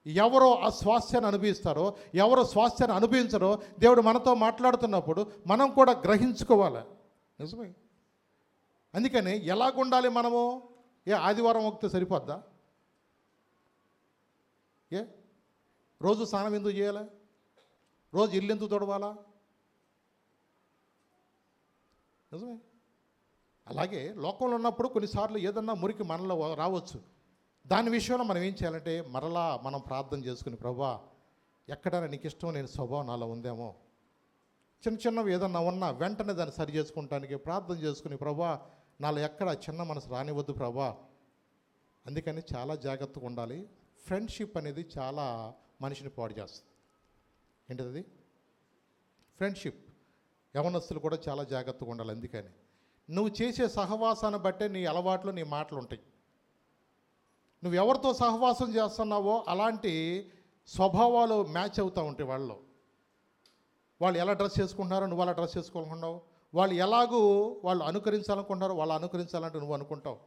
ఎవరో ఆ స్వాస్థ్యాన్ని అనుభవిస్తారో, ఎవరో స్వాస్థ్యాన్ని అనుభవించరో దేవుడు మనతో మాట్లాడుతున్నప్పుడు మనం కూడా గ్రహించుకోవాలి. నిజమే. అందుకని ఎలాగుండాలి మనము, ఆదివారం వస్తే సరిపోద్దా, రోజు స్నానం ఎందుకు చేయాలి, రోజు ఇల్లు ఎందుకు తొడవాలా, నిజమే. అలాగే లోకంలో ఉన్నప్పుడు కొన్నిసార్లు ఏదన్నా మురికి మనలో రావచ్చు. దాని విషయంలో మనం ఏం చేయాలంటే మరలా మనం ప్రార్థన చేసుకుని, ప్రభువా ఎక్కడైనా నీకు ఇష్టం లేని స్వభావం నాలో ఉందేమో, చిన్నవి ఏదన్నా ఉన్నా వెంటనే దాన్ని సరి చేసుకుంటానికి ప్రార్థన చేసుకుని, ప్రభువా నాలో ఎక్కడ చిన్న మనసు రానివద్దు ప్రభువా. అందుకని చాలా జాగ్రత్తగా ఉండాలి. ఫ్రెండ్షిప్ అనేది చాలా మనిషిని పాడు చేస్తుంది. ఏంటిది ఫ్రెండ్షిప్. యవనస్తులు కూడా చాలా జాగ్రత్తగా ఉండాలి. అందుకని నువ్వు చేసే సహవాసాన్ని బట్టే నీ అలవాట్లు నీ మాటలు ఉంటాయి. నువ్వు ఎవరితో సహవాసం చేస్తున్నావో అలాంటి స్వభావాలు మ్యాచ్ అవుతూ ఉంటాయి వాళ్ళు. వాళ్ళు ఎలా డ్రెస్ చేసుకుంటున్నారో నువ్వు అలా డ్రెస్ చేసుకోవాలనుకుంటావు, వాళ్ళు ఎలాగూ వాళ్ళు అనుకరించాలనుకుంటారో వాళ్ళు అనుకరించాలంటే నువ్వు అనుకుంటావు.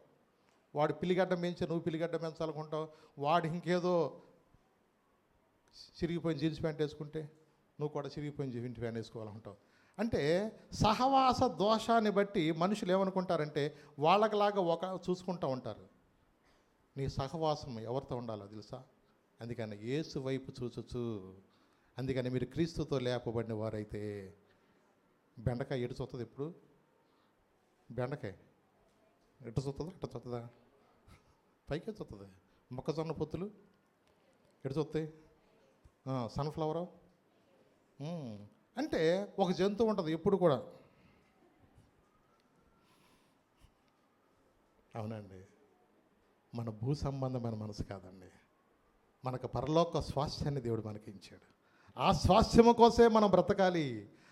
వాడు పిల్లిగడ్డ పెంచి నువ్వు పిల్లిగడ్డ పెంచాలనుకుంటావు, వాడు ఇంకేదో చిరిగిపోయిన జీన్స్ ప్యాంట్ వేసుకుంటే నువ్వు కూడా చిరిగిపోయిన జీన్స్ ప్యాంట్ వేసుకోవాలనుకుంటావు. అంటే సహవాస దోషాన్ని బట్టి మనుషులు ఏమనుకుంటారంటే వాళ్ళకిలాగా ఒక చూసుకుంటూ ఉంటారు. నీ సహవాసం ఎవరితో ఉండాలో తెలుసా? అందుకని యేసు వైపు చూచొచ్చు. అందుకని మీరు క్రీస్తుతో లేపబడిన వారైతే, బెండకాయ ఎటు చూస్తుంది ఇప్పుడు, బెండకాయ ఎటు చూస్తుందా ఎటు చూస్తుందా, పైకే చూస్తుంది. మొక్కజొన్న పొత్తులు ఎటు చూస్తాయి, సన్ఫ్లవరు. అంటే ఒక జంతువు ఉంటుంది ఎప్పుడు కూడా. అవునండి, మన భూ సంబంధమైన మనసు కాదండి, మనకు పరలోక స్వాస్థ్యాన్ని దేవుడు మనకి ఇచ్చాడు. ఆ స్వాస్థ్యము కోసమే మనం బ్రతకాలి,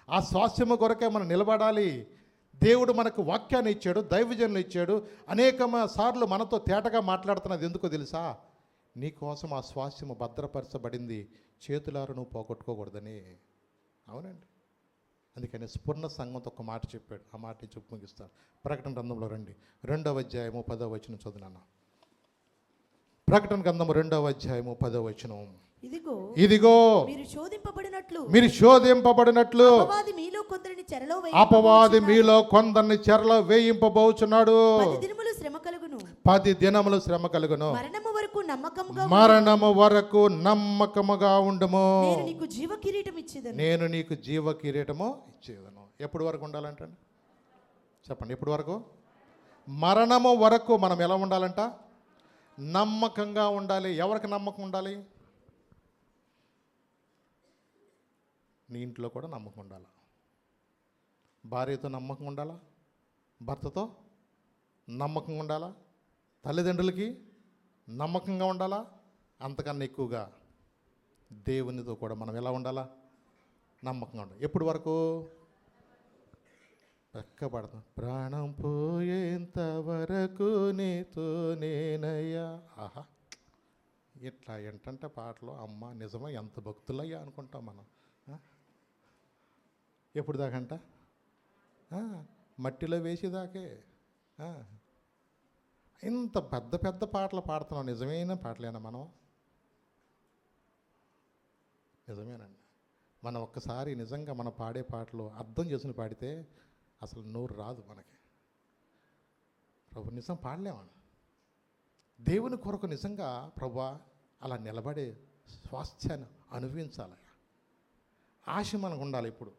ఆ స్వాస్థ్యము కొరకే మనం నిలబడాలి. దేవుడు మనకు వాక్యాన్ని ఇచ్చాడు, దైవజనులు ఇచ్చాడు. అనేక సార్లు మనతో తేటగా మాట్లాడుతున్నది ఎందుకో తెలుసా? నీ కోసం ఆ స్వాస్థ్యము భద్రపరచబడింది, చేతులారు నువ్వు పోగొట్టుకోకూడదని. అవునండి, అందుకని స్ఫురణ సంఘంతో ఒక మాట చెప్పాడు, ఆ మాట చెప్పు ముగిస్తాను. ప్రకటన గ్రంథంలో రండి, 2వ అధ్యాయము 10వ వచనం చదువునాను. ప్రకటన గ్రంథము 2వ అధ్యాయము 10వ వచనం. ఇదిగో మీరు శోధింపబడినట్లు అపవాది మీలో కొందరిని చెరలో వేయింపబోచున్నాడు. 10 దినములు శ్రమ కలుగును, మరణము వరకు నమ్మకముగా ఉండుము, నేను నీకు జీవ కిరీటము ఇచ్చేదను. ఎప్పటి వరకు ఉండాలంట చెప్పండి, ఎప్పటి వరకు? మరణము వరకు మనం ఎలా ఉండాలంట? నమ్మకంగా ఉండాలి. ఎవరికి నమ్మకం ఉండాలి? నీ ఇంట్లో కూడా నమ్మకం ఉండాలి. భార్యతో నమ్మకం ఉండాలా, భర్తతో నమ్మకం ఉండాలా, తల్లిదండ్రులకి నమ్మకంగా ఉండాలా, అంతకన్నా ఎక్కువగా దేవునితో కూడా మనం ఎలా ఉండాలా, నమ్మకంగా ఉండాలి. ఎప్పటి వరకు పడతాం, ప్రాణం పోయేంత వరకు నీతో నేనయ్యా. ఆహా, ఇట్లా ఏంటంటే పాటలు అమ్మ నిజమే ఎంత భక్తులయ్యా అనుకుంటాం మనం. ఎప్పుడు దాకంట మట్టిలో వేసేదాకే ఇంత పెద్ద పెద్ద పాటలు పాడుతున్నాం. నిజమైన పాటలేనా మనం? నిజమేనండి. మనం ఒక్కసారి నిజంగా మనం పాడే పాటలు అర్థం చేసుకుని పాడితే అసలు నోరు రాదు మనకి. ప్రభు నిజం పాడలేమని దేవుని కొరకు నిజంగా ప్రభు అలా నిలబడే స్వాస్థ్యాన్ని అనుభవించాలి. ఆశ మనకు ఉండాలి. ఇప్పుడు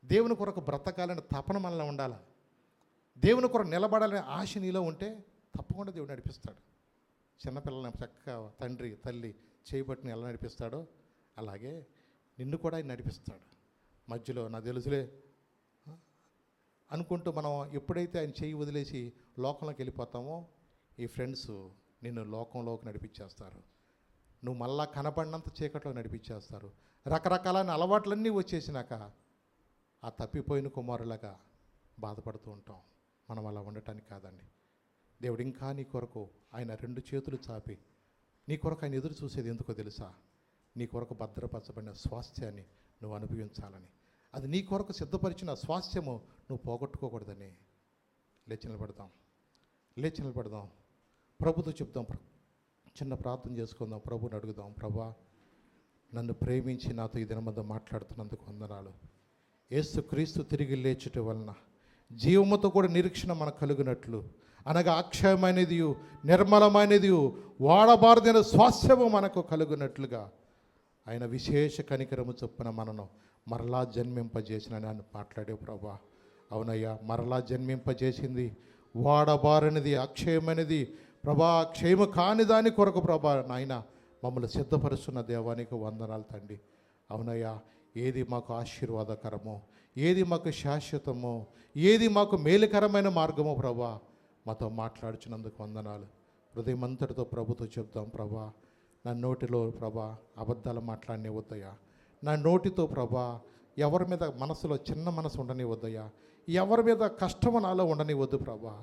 దేవుని కొరకు బ్రతకాలని తపన మనలో ఉండాలి. దేవుని కొరకు నిలబడాలనే ఆశ నీలో ఉంటే తప్పకుండా దేవుడు నడిపిస్తాడు. చిన్నపిల్లల్ని చక్కగా తండ్రి తల్లి చేయబట్టుని ఎలా నడిపిస్తాడో అలాగే నిన్ను కూడా ఆయన నడిపిస్తాడు. మధ్యలో నాకు తెలుసులే అనుకుంటూ మనం ఎప్పుడైతే ఆయన చేయి వదిలేసి లోకంలోకి వెళ్ళిపోతామో ఈ ఫ్రెండ్స్ నిన్ను లోకంలోకి నడిపించేస్తారు. నువ్వు మళ్ళా కనపడినంత చీకట్లో నడిపించేస్తారు. రకరకాలైన అలవాట్లన్నీ వచ్చేసినాక ఆ తప్పిపోయిన కుమారులాగా బాధపడుతూ ఉంటాం. మనం అలా ఉండటానికి కాదండి. దేవుడు ఇంకా నీ కొరకు ఆయన 2 చేతులు చాపి నీ కొరకు ఆయన ఎదురు చూసేది ఎందుకో తెలుసా? నీ కొరకు భద్రపరచబడిన స్వాస్థ్యాన్ని నువ్వు అనుభవించాలని. అది నీ కొరకు సిద్ధపరిచిన స్వాస్థ్యము నువ్వు పోగొట్టుకోకూడదని. లేచి నిలబడదాం, ప్రభుతో చెప్దాం, చిన్న ప్రార్థన చేసుకుందాం, ప్రభుని అడుగుదాం. ప్రభా, నన్ను ప్రేమించి నాతో ఈ దినమంతా మాట్లాడుతున్నందుకు వందనాలు. యేసు క్రీస్తు తిరిగి లేచుట వలన జీవముతో కూడా నిరీక్షణ మనకు కలుగునట్లు, అనగా అక్షయమైనది నిర్మలమైనది వాడబారదైన స్వాస్థ్యము మనకు కలుగునట్లుగా ఆయన విశేష కనికరము చొప్పున మనను మరలా జన్మింపజేసిన నన్ను మాట్లాడే ప్రభా. అవునయ్యా, మరలా జన్మింపజేసింది వాడబారనిది అక్షయమైనది ప్రభా, క్షయము కాని దాని కొరకు ప్రభా నాయన మమ్మల్ని సిద్ధపరుస్తున్న దేవానికి వందనాలు తండ్రి. అవునయ్యా, ఏది మాకు ఆశీర్వాదకరమో, ఏది మాకు శాశ్వతమో, ఏది మాకు మేలుకరమైన మార్గమో ప్రభా మాతో మాట్లాడుచున్నందుకు వందనాలు. హృదయమంతటితో ప్రభుతో చెప్దాం. ప్రభా, నా నోటిలో ప్రభా అబద్ధాలు మాట్లాడనివద్దయ్యా. నా నోటితో ప్రభా ఎవరి మీద మనసులో చిన్న మనసు ఉండనివద్దయ్యా. ఎవరి మీద కష్టము నాలో ఉండనివద్దు ప్రభా.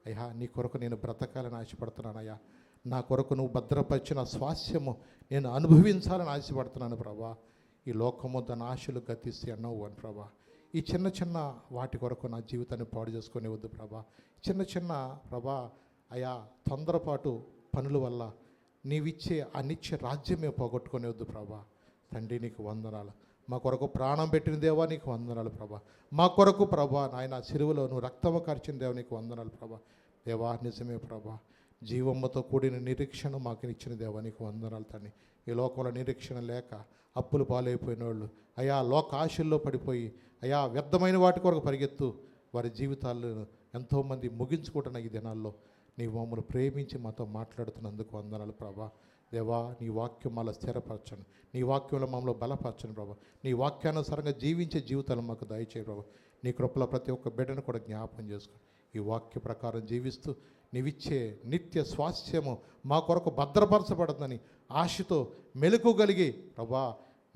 అయ్యా, నీ కొరకు నేను బ్రతకాలని ఆశపడుతున్నానయ్యా. నా కొరకు నువ్వు భద్రపరిచిన స్వాస్థ్యము నేను అనుభవించాలని ఆశపడుతున్నాను ప్రభా. ఈ లోకము దాని ఆశలు గతిస్తే అన్నావు అని ప్రభా. ఈ చిన్న చిన్న వాటి కొరకు నా జీవితాన్ని పాడు చేసుకునే వద్దు ప్రభా. చిన్న ప్రభా అయా తొందరపాటు పనుల వల్ల నీవిచ్చే ఆ నిత్య రాజ్యమే పోగొట్టుకునే వద్దు ప్రభా. తండ్రి నీకు వందనాలు. మా కొరకు ప్రాణం పెట్టిన దేవా నీకు వందనాలు ప్రభా. మా కొరకు ప్రభా నాయన సిలువలో నువ్వు రక్తము కార్చిన దేవా నీకు వందనాలు ప్రభా. దేవా నిజమే ప్రభా, జీవమ్మతో కూడిన నిరీక్షణ మాకు ఇచ్చిన దేవా నీకు వందనాలు తండ్రి. ఈ లోకంలో నిరీక్షణ లేక అప్పులు పాలైపోయిన వాళ్ళు అయా లోక ఆశల్లో పడిపోయి అయా వ్యర్థమైన వాటి కొరకు పరిగెత్తు వారి జీవితాల్లో ఎంతోమంది ముగించుకుంటున్న ఈ దినాల్లో నీ మమ్మల్ని ప్రేమించి మాతో మాట్లాడుతున్నందుకు వందనాలు ప్రభా. దేవా, నీ వాక్యం మళ్ళీ స్థిరపరచను, నీ వాక్యంలో మమ్మల్ని బలపరచను ప్రభా. నీ వాక్యానుసారంగా జీవించే జీవితాలు మాకు దయచేయ ప్రభా. నీ కృపలో ప్రతి ఒక్క బిడ్డను కూడా జ్ఞాపకం చేసుకో. ఈ వాక్య ప్రకారం జీవిస్తూ నీవిచ్చే నిత్య స్వాస్థ్యము మా కొరకు భద్రపరచబడుతుందని ఆశతో మెలకుగలిగి ప్రభా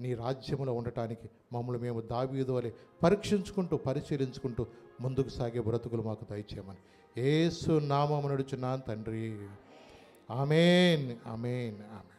నీ రాజ్యములో ఉండటానికి మమ్మల్ని మేము దావీదు వలె పరీక్షించుకుంటూ పరిశీలించుకుంటూ ముందుకు సాగే బ్రతుకులు మాకు దయచేయమని యేసు నామమున నడుచున్నాను తండ్రి. ఆమేన్, ఆమేన్, ఆమేన్.